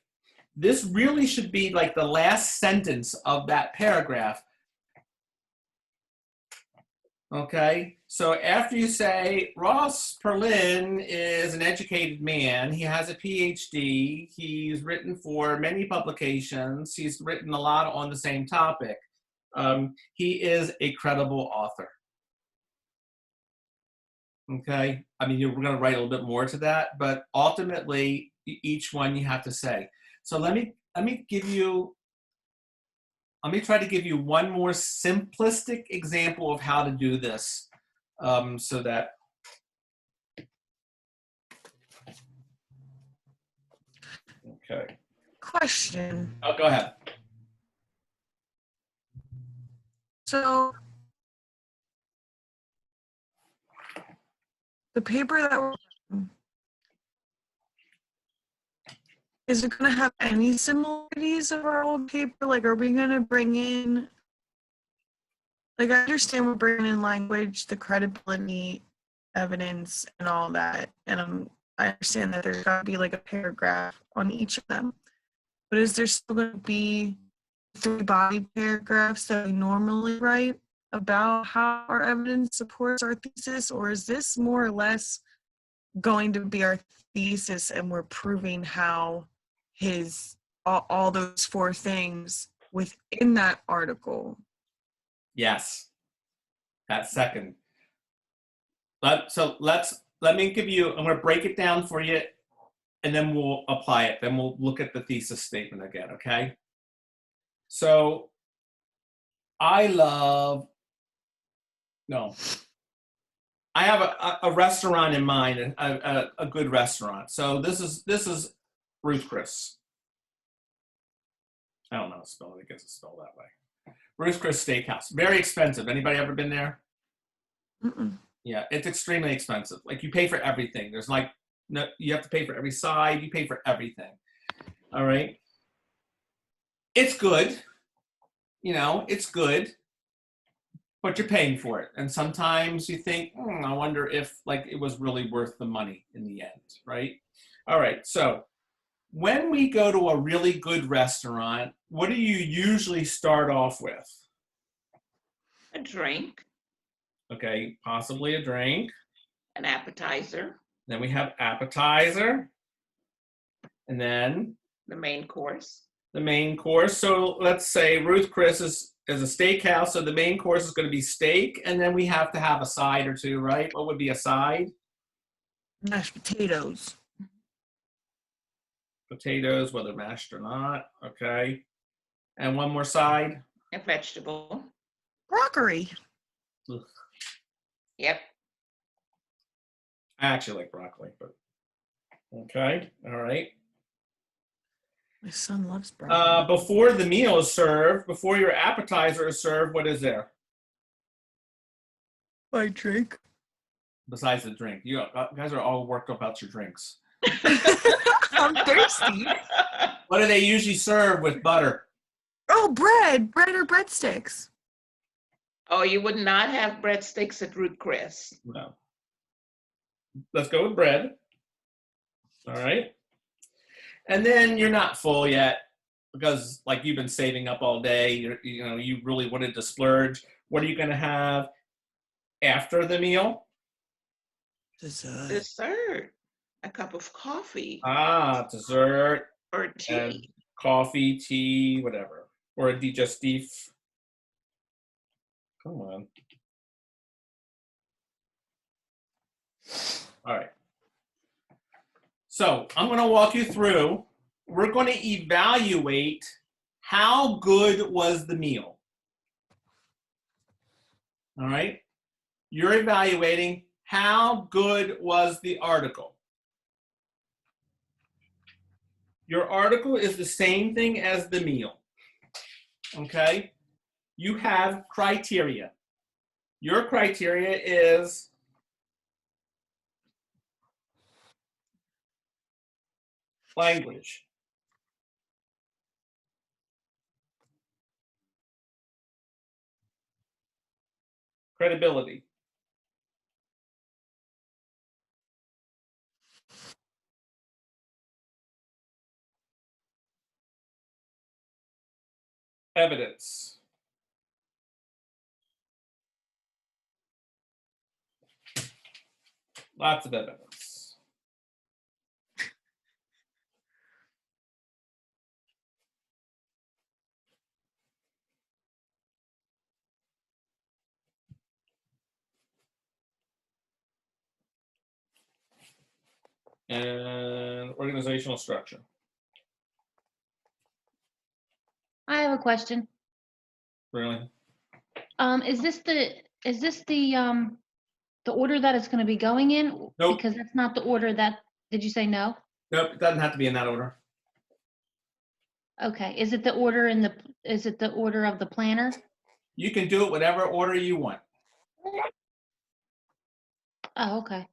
This really should be like the last sentence of that paragraph. Okay, so after you say Ross Perlin is an educated man, he has a PhD, he's written for many publications, he's written a lot on the same topic. He is a credible author. Okay, I mean, we're going to write a little bit more to that, but ultimately, each one you have to say. So let me try to give you one more simplistic example of how to do this, so that. Okay. Question. Oh, go ahead. So the paper that is it going to have any similarities of our old paper? Like, are we going to bring in, like, I understand we're bringing in language, the credibility, evidence, and all that. And I understand that there's got to be like a paragraph on each of them. But is there still going to be 3 body paragraphs that we normally write about how our evidence supports our thesis? Or is this more or less going to be our thesis and we're proving how all those 4 things within that article? Yes, that second. Let me give you, I'm going to break it down for you, and then we'll apply it. Then we'll look at the thesis statement again, okay? So I have a restaurant in mind, a good restaurant. So this is Ruth Chris. I don't know how to spell it. I guess it's spelled that way. Ruth Chris Steakhouse. Very expensive. Anybody ever been there? Mm-mm. Yeah, it's extremely expensive. Like, you pay for everything. There's like, no, you have to pay for every side. You pay for everything. All right. It's good. You know, it's good, but you're paying for it. And sometimes you think, I wonder if like it was really worth the money in the end, right? All right. So when we go to a really good restaurant, what do you usually start off with? A drink, Okay, possibly a drink. an appetizer, Then we have appetizer. And then the main course. the main course. So let's say Ruth Chris is a steakhouse, so the main course is going to be steak, and then we have to have a side or two, right? What would be a side? Mashed potatoes. Potatoes, whether mashed or not. Okay. And one more side. A vegetable. Broccoli. Ugh. Yep. I actually like broccoli, but okay. All right. My son loves bread. Before the meal is served, before your appetizer is served, what is there I drink. besides the drink? You guys are all worked up about your drinks. I'm thirsty. What do they usually serve with butter? Oh, bread or breadsticks. Oh, you would not have breadsticks at Root Chris. No. Let's go with bread. All right. And then you're not full yet because, like, you've been saving up all day. You really wanted to splurge. What are you going to have after the meal? Dessert. Dessert. A cup of coffee Dessert, or and tea. coffee, tea, whatever, or a digestif. Come on. All right. So I'm going to walk you through. We're going to evaluate how good was the meal. All right. You're evaluating how good was the article. Your article is the same thing as the meal. Okay. You have criteria. Your criteria is language, credibility, evidence, lots of evidence, and organizational structure. I have a question. Really? Is this the order that it's going to be going in? Nope. Because that's not the order that, did you say no? Nope, it doesn't have to be in that order. Okay. Is it the order of the planner? You can do it whatever order you want. Oh, okay.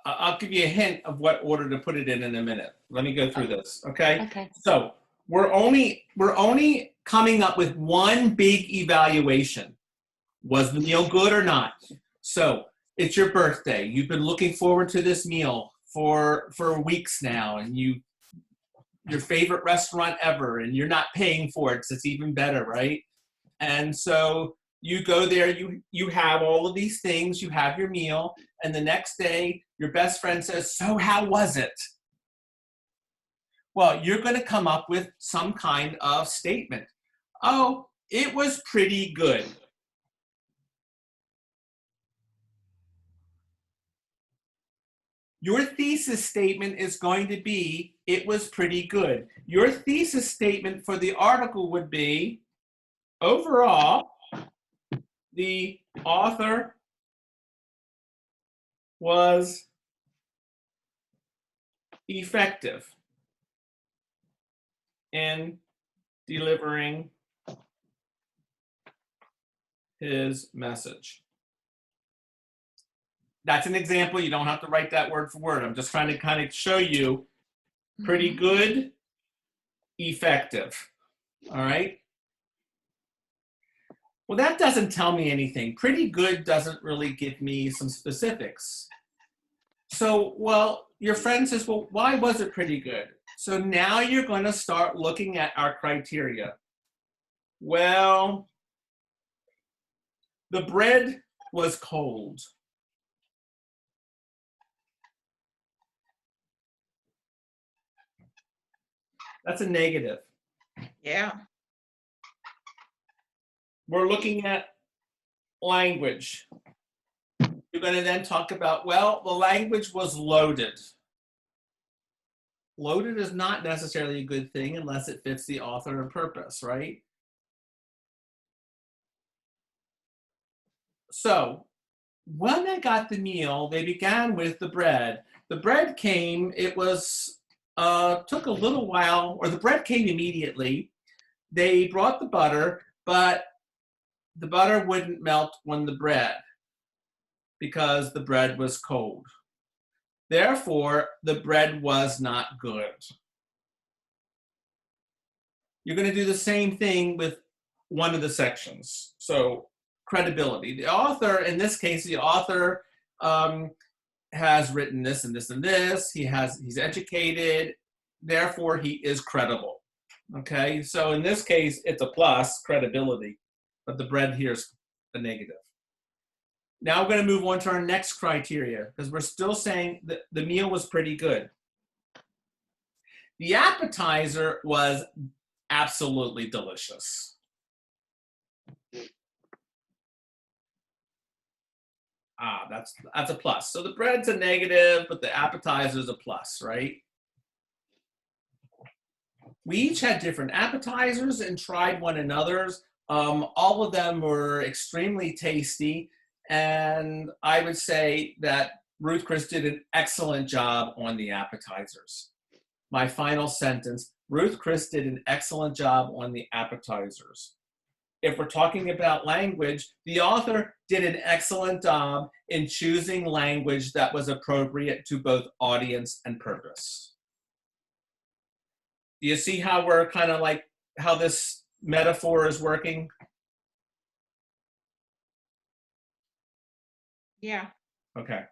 I'll give you a hint of what order to put it in a minute. Let me go through this, okay? Okay. So we're only coming up with one big evaluation. Was the meal good or not? So it's your birthday. You've been looking forward to this meal for weeks now, and your favorite restaurant ever, and you're not paying for it, so it's even better, right? And so you go there, you have all of these things, you have your meal, and the next day your best friend says, so how was it? Well, you're going to come up with some kind of statement. Oh, it was pretty good. Your thesis statement is going to be, it was pretty good. Your thesis statement for the article would be, overall, the author was effective in delivering his message. That's an example. You don't have to write that word for word. I'm just trying to kind of show you pretty good, effective. All right? Well, that doesn't tell me anything. Pretty good doesn't really give me some specifics. So, well, your friend says, well, why was it pretty good? So now you're going to start looking at our criteria. Well, the bread was cold. That's a negative. Yeah. We're looking at language. You're going to then talk about, well, the language was loaded. Loaded is not necessarily a good thing unless it fits the author and purpose, right? So when they got the meal, they began with the bread. The bread came, it was took a little while, or the bread came immediately. They brought the butter, but the butter wouldn't melt on the bread because the bread was cold. Therefore, the bread was not good. You're going to do the same thing with one of the sections. So credibility. The author, in this case, the author has written this and this and this. He's educated. Therefore, he is credible. Okay, so in this case, it's a plus, credibility, but the bread here is a negative. Now we're going to move on to our next criteria because we're still saying that the meal was pretty good. The appetizer was absolutely delicious. That's a plus. So the bread's a negative, but the appetizer is a plus, right? We each had different appetizers and tried one another's. All of them were extremely tasty, and I would say that Ruth Chris did an excellent job on the appetizers. My final sentence, Ruth Chris did an excellent job on the appetizers. If we're talking about language, the author did an excellent job in choosing language that was appropriate to both audience and purpose. Do you see how we're kind of like, how this metaphor is working? Yeah. Okay.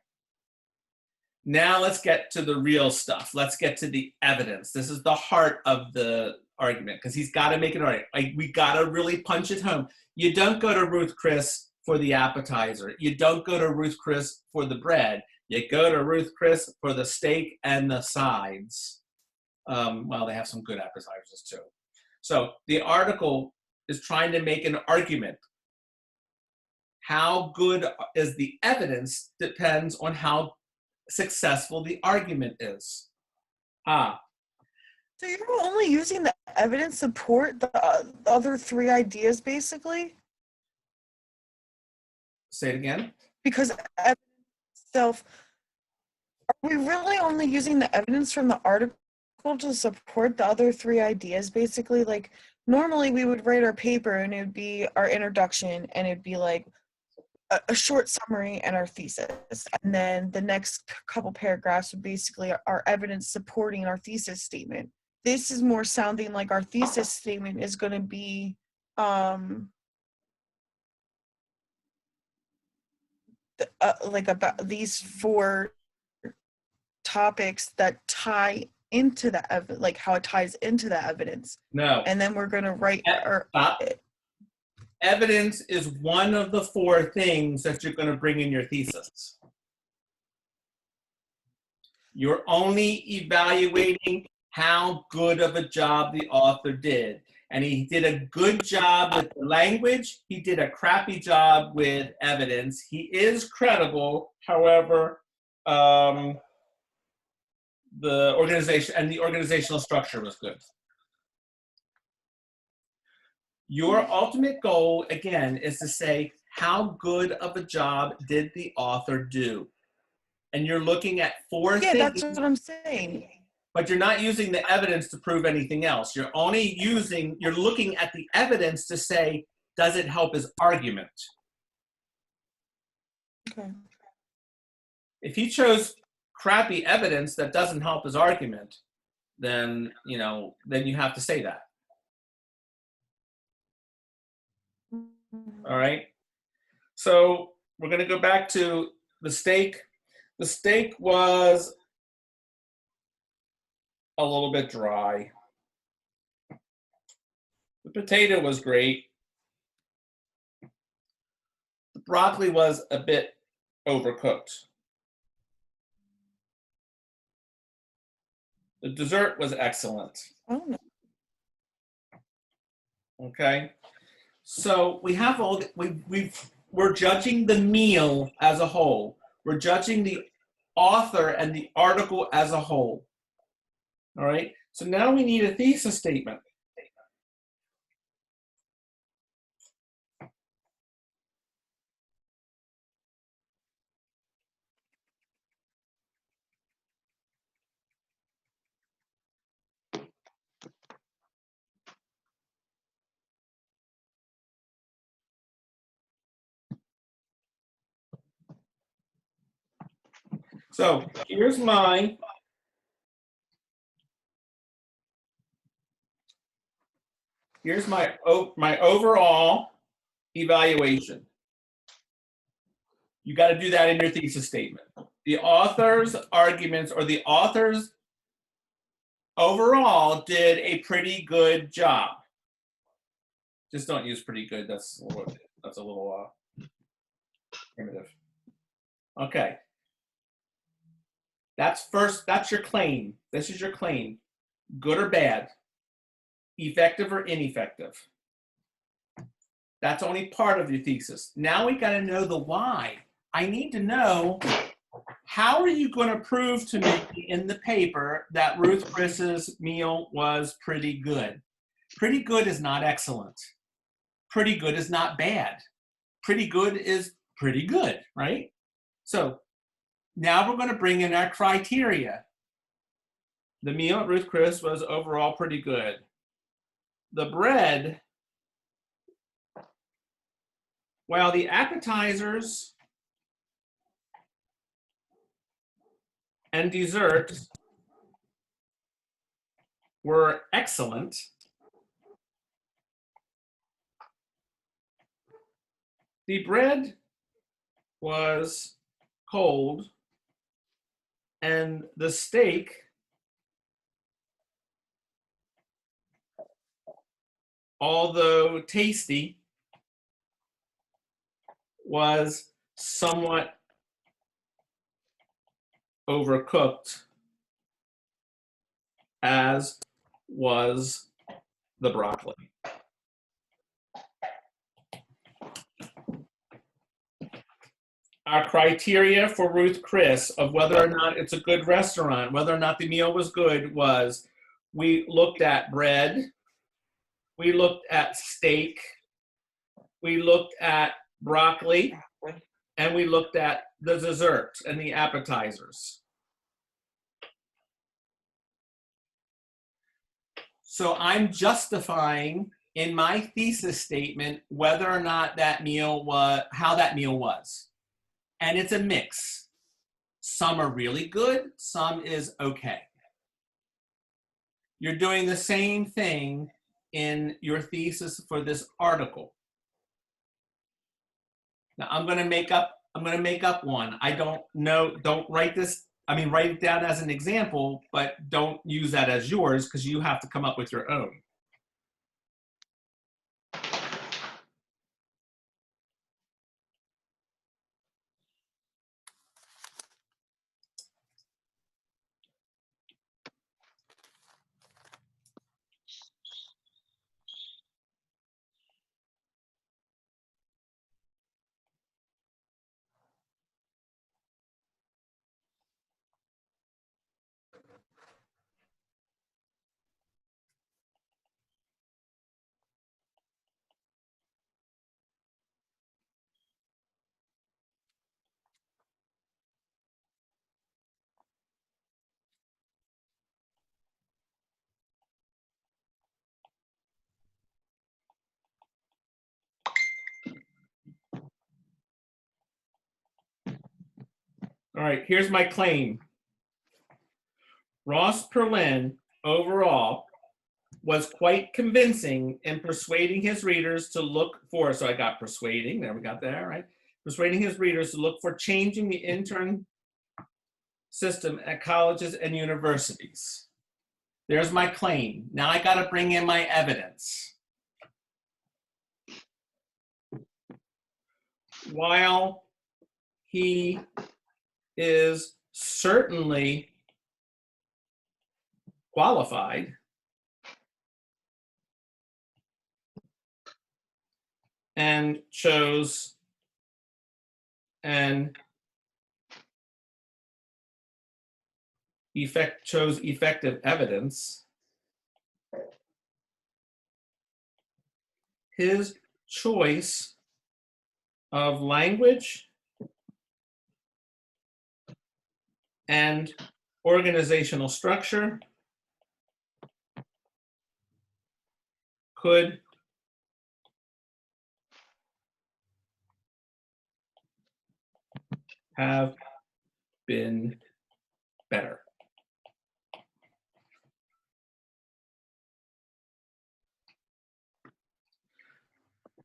Now let's get to the real stuff. Let's get to the evidence. This is the heart of the argument because he's got to make an argument. Like, we got to really punch it home. You don't go to Ruth Chris for the appetizer. You don't go to Ruth Chris for the bread. You go to Ruth Chris for the steak and the sides. Well, they have some good appetizers too. So the article is trying to make an argument. How good is the evidence depends on how successful the argument is. So you're only using the evidence to support the other three ideas, basically? Say it again. Because evidence itself, are we really only using the evidence from the article to support the other three ideas, basically? Like, normally we would write our paper and it would be our introduction and it'd be like a short summary and our thesis. And then the next couple paragraphs would basically our evidence supporting our thesis statement. This is more sounding like our thesis statement is going to be like about these four topics that tie into the like how it ties into the evidence. No. And then we're going to write our evidence is one of the four things that you're going to bring in your thesis. You're only evaluating how good of a job the author did. And he did a good job with the language. He did a crappy job with evidence. He is credible. However, the organization and the organizational structure was good. Your ultimate goal, again, is to say, how good of a job did the author do? And you're looking at four things. Yeah, that's what I'm saying. But you're not using the evidence to prove anything else. You're looking at the evidence to say, does it help his argument? Okay. If he chose crappy evidence that doesn't help his argument, then you have to say that. All right. So we're going to go back to the steak. The steak was a little bit dry. The potato was great. The broccoli was a bit overcooked. The dessert was excellent. Oh, no. Okay. So we have we're judging the meal as a whole. We're judging the author and the article as a whole. All right. So now we need a thesis statement. So here's my my overall evaluation. You got to do that in your thesis statement. The author's arguments or the authors overall did a pretty good job. Just don't use pretty good. That's a little primitive. Okay. That's your claim. This is your claim. Good or bad, effective or ineffective. That's only part of your thesis. Now we got to know the why. I need to know, how are you going to prove to me in the paper that Ruth Chris's meal was pretty good? Pretty good is not excellent. Pretty good is not bad. Pretty good is pretty good, right? So now we're going to bring in our criteria. The meal at Ruth Chris was overall pretty good. The bread, while the appetizers and desserts were excellent, the bread was cold and the steak, although tasty, was somewhat overcooked, as was the broccoli. Our criteria for Ruth Chris of whether or not it's a good restaurant, whether or not the meal was good, was we looked at bread, we looked at steak, we looked at broccoli, and we looked at the desserts and the appetizers. So I'm justifying in my thesis statement whether or not that meal was, how that meal was. And it's a mix. Some are really good, some is okay. You're doing the same thing in your thesis for this article. Now I'm going to make up one. I don't know, don't write this, write it down as an example, but don't use that as yours because you have to come up with your own. All right, here's my claim. Ross Perlin, overall, was quite convincing in persuading his readers to look for, so I got persuading, there we got that, right? Persuading his readers to look for changing the intern system at colleges and universities. There's my claim. Now I got to bring in my evidence. While he is certainly qualified and chose effective evidence, his choice of language and organizational structure could have been better.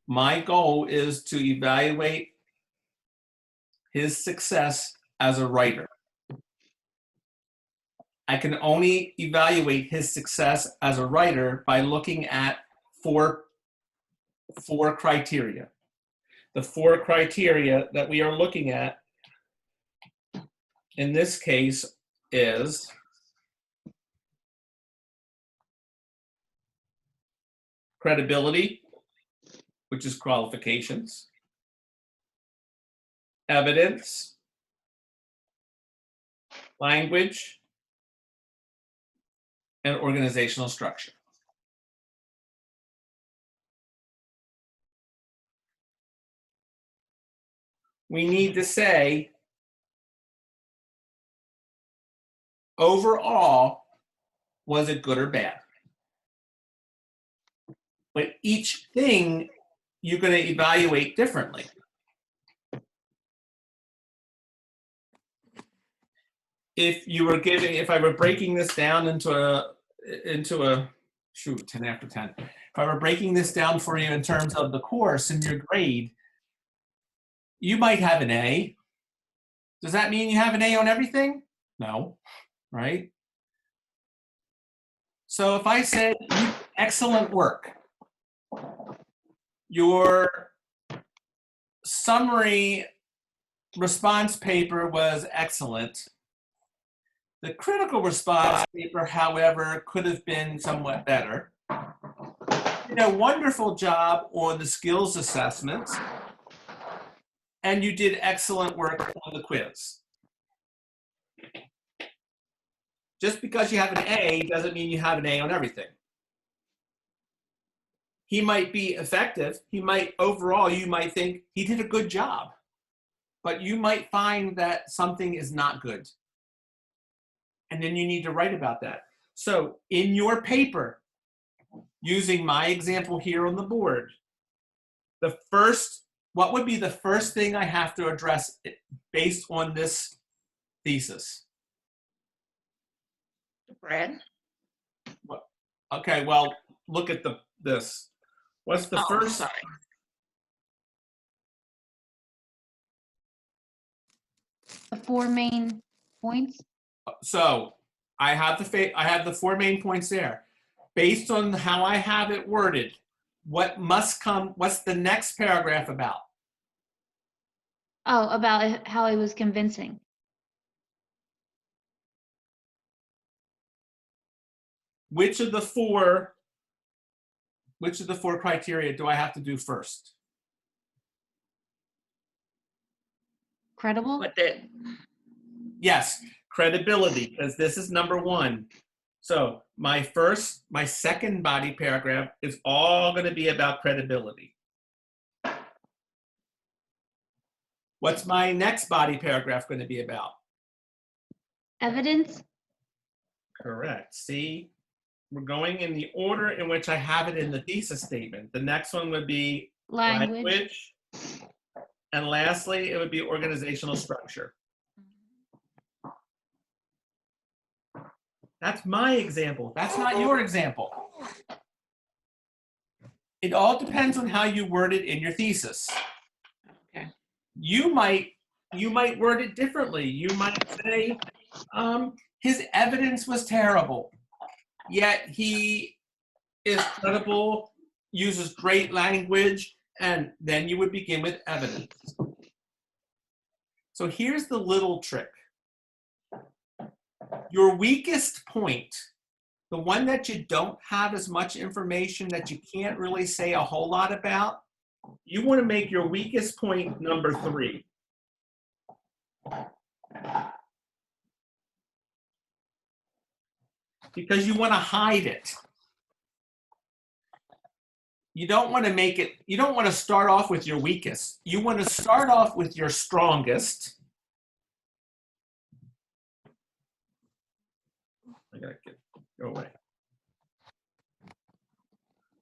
My goal is to evaluate his success as a writer. I can only evaluate his success as a writer by looking at four criteria. The four criteria that we are looking at in this case is credibility, which is qualifications, evidence, language, and organizational structure. We need to say, overall, was it good or bad? But each thing you're going to evaluate differently. If I were breaking this down into a 10 after 10. If I were breaking this down for you in terms of the course and your grade, you might have an A. Does that mean you have an A on everything? No, right? So if I said excellent work, your summary response paper was excellent. The critical response paper, however, could have been somewhat better. You did a wonderful job on the skills assessments, and you did excellent work on the quiz. Just because you have an A doesn't mean you have an A on everything. He might be effective. Overall, you might think he did a good job, but you might find that something is not good. And then you need to write about that. So in your paper, using my example here on the board, what would be the first thing I have to address based on this thesis? Brad? Okay, well, look at this. What's the first? Sorry. The four main points. So I have the four main points there. Based on how I have it worded, what's the next paragraph about? Oh, about how it was convincing. Which of the four criteria do I have to do first? Credible? But the, Yes, credibility, because this is number one. So my second body paragraph is all going to be about credibility. What's my next body paragraph going to be about? Evidence? Correct. See, we're going in the order in which I have it in the thesis statement. The next one would be language. And lastly, it would be organizational structure. That's my example. That's not your example. It all depends on how you word it in your thesis. Okay. You might word it differently. You might say, his evidence was terrible, yet he is credible, uses great language, and then you would begin with evidence. So here's the little trick. Your weakest point, the one that you don't have as much information, that you can't really say a whole lot about, you want to make your weakest point number 3. Because you want to hide it. You don't want to start off with your weakest. You want to start off with your strongest. I gotta go away.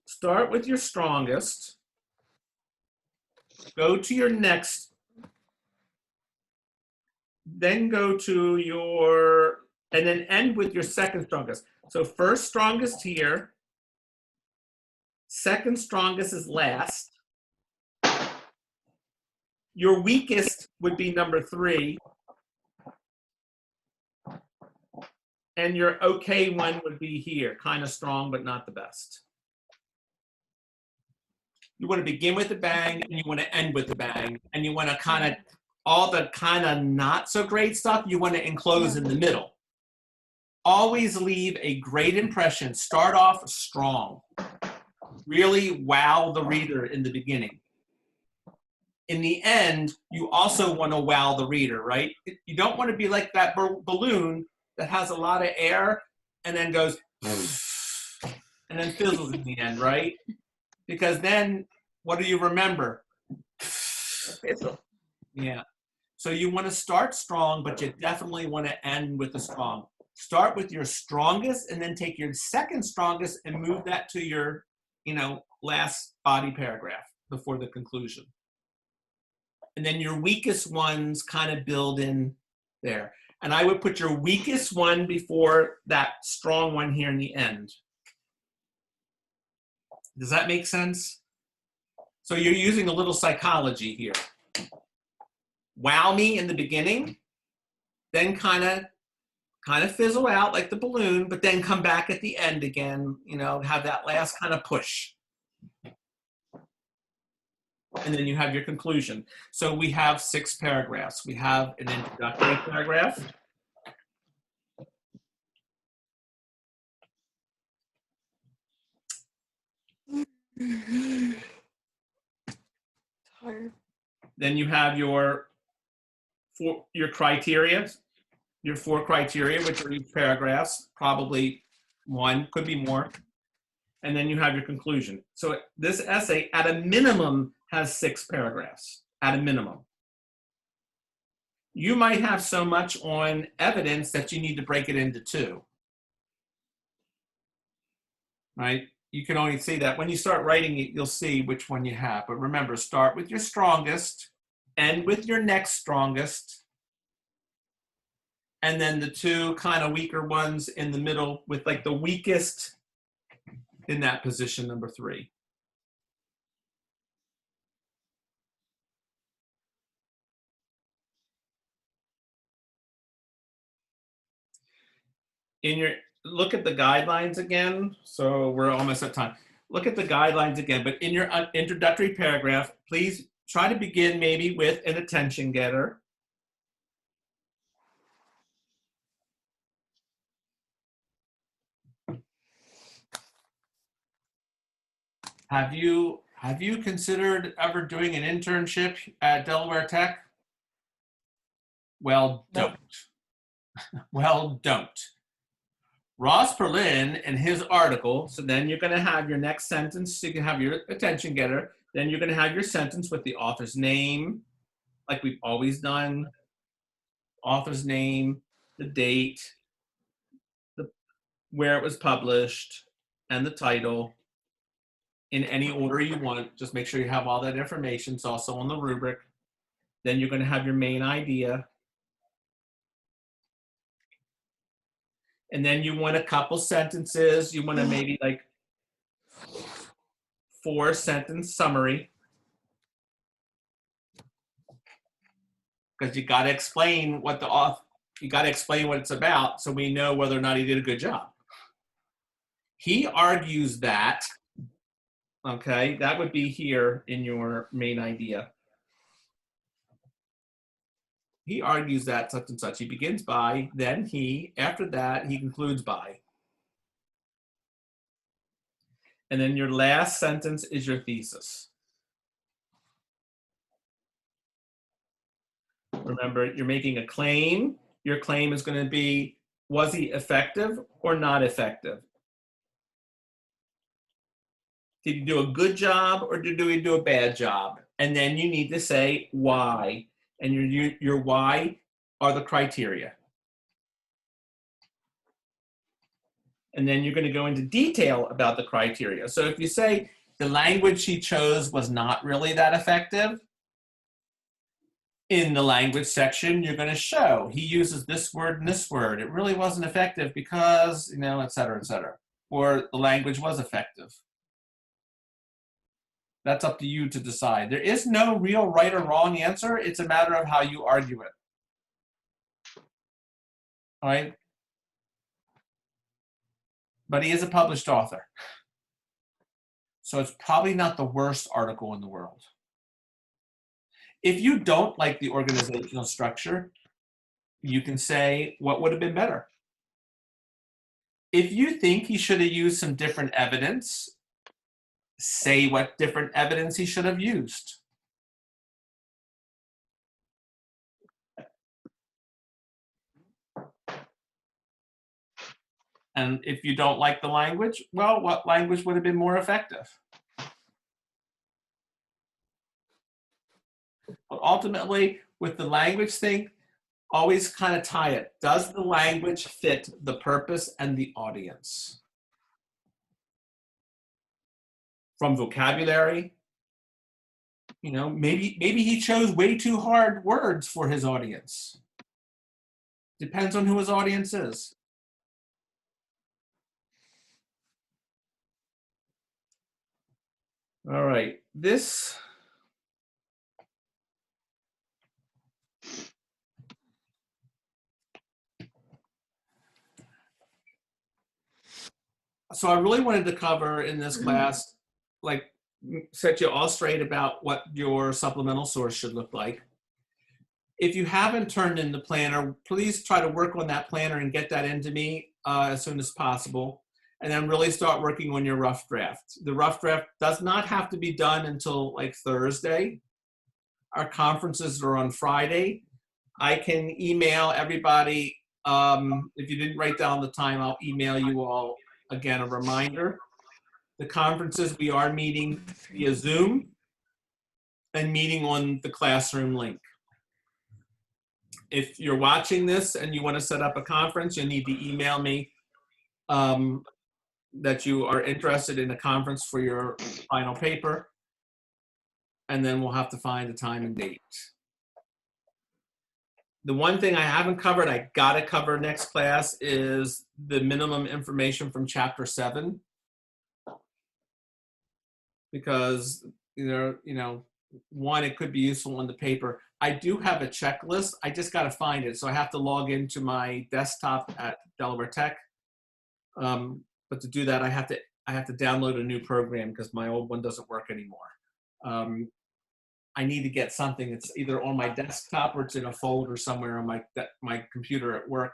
Start with your strongest. Go to your next. Then go to your and then end with your second strongest. So first strongest here, second strongest is last. Your weakest would be number 3. And your okay one would be here, kind of strong, but not the best. You want to begin with a bang, and you want to end with a bang, and you want to kind of, all the kind of not so great stuff, you want to enclose in the middle. Always leave a great impression. Start off strong. Really wow the reader in the beginning. In the end, you also want to wow the reader, right? You don't want to be like that balloon that has a lot of air and then goes and then fizzles in the end, right? Because then what do you remember? Fizzle. Yeah. So you want to start strong, but you definitely want to end with the strong. Start with your strongest and then take your second strongest and move that to your, last body paragraph before the conclusion. And then your weakest ones kind of build in there. And I would put your weakest one before that strong one here in the end. Does that make sense? So you're using a little psychology here. Wow me in the beginning, then kind of fizzle out like the balloon, but then come back at the end again, have that last kind of push. And then you have your conclusion. So we have 6 paragraphs. We have an introductory paragraph. Tired. Then you have your criteria, your 4 criteria, which are each paragraphs, probably 1, could be more. And then you have your conclusion. So this essay, at a minimum, has 6 paragraphs, at a minimum. You might have so much on evidence that you need to break it into 2. Right? You can only see that. When you start writing it, you'll see which one you have. But remember, start with your strongest, end with your next strongest, and then the 2 kind of weaker ones in the middle with like the weakest in that position, number 3. Look at the guidelines again. So we're almost at time. Look at the guidelines again, but in your introductory paragraph, please try to begin maybe with an attention getter. Have you considered ever doing an internship at Delaware Tech? Well, don't. Well, don't. Ross Perlin in his article, so then you're going to have your next sentence, so you can have your attention getter, then you're going to have your sentence with the author's name, like we've always done, author's name, the date, where it was published, and the title, in any order you want. Just make sure you have all that information. It's also on the rubric. Then you're going to have your main idea. And then you want a couple sentences. You want to maybe like 4-sentence summary. Because you got to explain what you got to explain what it's about so we know whether or not he did a good job. He argues that, okay, that would be here in your main idea. He argues that such and such. He begins by, then he, after that, he concludes by. And then your last sentence is your thesis. Remember, you're making a claim. Your claim is going to be, was he effective or not effective? Did he do a good job or did he do a bad job? And then you need to say why. And your why are the criteria. And then you're going to go into detail about the criteria. So if you say the language he chose was not really that effective, In the language section, you're going to show he uses this word and this word. It really wasn't effective because, et cetera, et cetera. Or the language was effective. That's up to you to decide. There is no real right or wrong answer. It's a matter of how you argue it. All right? But he is a published author. So it's probably not the worst article in the world. If you don't like the organizational structure, you can say, what would have been better? If you think he should have used some different evidence, say what different evidence he should have used. And if you don't like the language, well, what language would have been more effective? But ultimately, with the language thing, always kind of tie it. Does the language fit the purpose and the audience? From vocabulary, maybe he chose way too hard words for his audience. Depends on who his audience is. All right, so I really wanted to cover in this class, set you all straight about what your supplemental source should look like. If you haven't turned in the planner, please try to work on that planner and get that into me as soon as possible. And then really start working on your rough draft. The rough draft does not have to be done until Thursday. Our conferences are on Friday. I can email everybody. If you didn't write down the time, I'll email you all again a reminder. The conferences, we are meeting via Zoom and meeting on the classroom link. If you're watching this and you want to set up a conference, you need to email me that you are interested in a conference for your final paper, and then we'll have to find a time and date. The one thing I haven't covered, I gotta cover next class, is the minimum information from chapter 7. Because, one, it could be useful on the paper. I do have a checklist. I just got to find it. So I have to log into my desktop at Delaware Tech. But to do that, I have to download a new program because my old one doesn't work anymore. I need to get something that's either on my desktop or it's in a folder somewhere on my computer at work.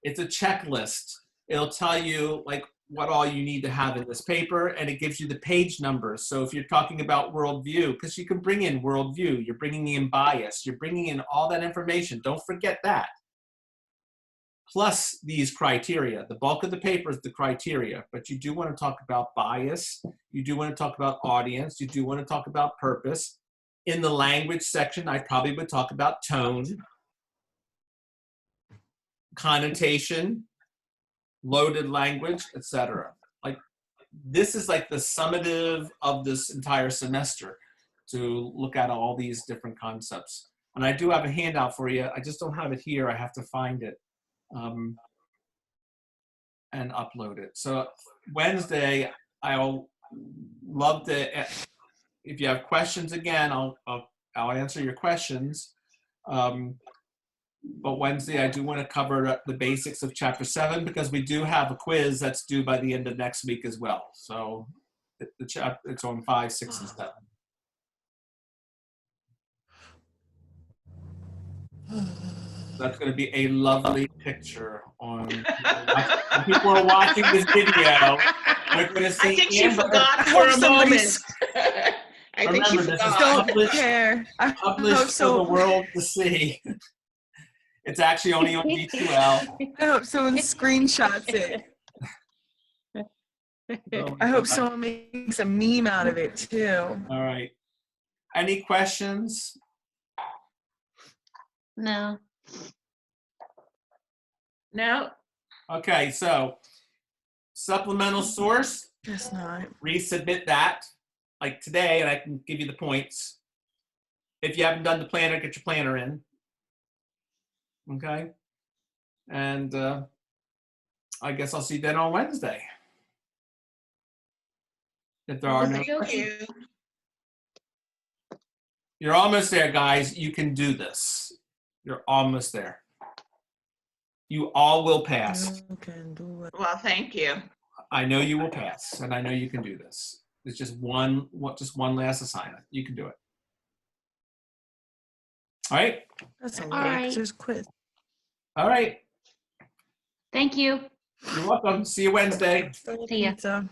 It's a checklist. It'll tell you what all you need to have in this paper, and it gives you the page numbers. So if you're talking about worldview, because you can bring in worldview, you're bringing in bias, you're bringing in all that information. Don't forget that. Plus these criteria. The bulk of the paper is the criteria, but you do want to talk about bias. You do want to talk about audience. You do want to talk about purpose. In the language section, I probably would talk about tone, connotation, loaded language, etc. This is the summative of this entire semester to look at all these different concepts. And I do have a handout for you. I just don't have it here. I have to find it and upload it. So Wednesday, I'll love to, if you have questions again, I'll answer your questions. But Wednesday, I do want to cover the basics of chapter 7 because we do have a quiz that's due by the end of next week as well. So it's on 5, 6, and 7. That's going to be a lovely picture on when people are watching this video. They're going to see I think she Amber. forgot for a moment. I think she Remember, this is forgot. Don't care. I hope published so. for the world to see. It's actually only on D2L. I hope someone screenshots it. So, I hope someone makes a meme out of it too. all right. Any questions? No. No, Okay, so supplemental source, Guess not. resubmit that like today, and I can give you the points. If you haven't done the planner, get your planner in. Okay? And I guess I'll see you then on Wednesday. If there are no Thank you. questions. You're almost there, guys. You can do this. You're almost there. You all will pass. You can do it. Well, thank you. I know you will pass, and I know you can do this. It's just one last assignment. You can do it. All right? That's a All lot. right. There's quiz. All right. Thank you. You're welcome. See you Wednesday. See ya. Pizza.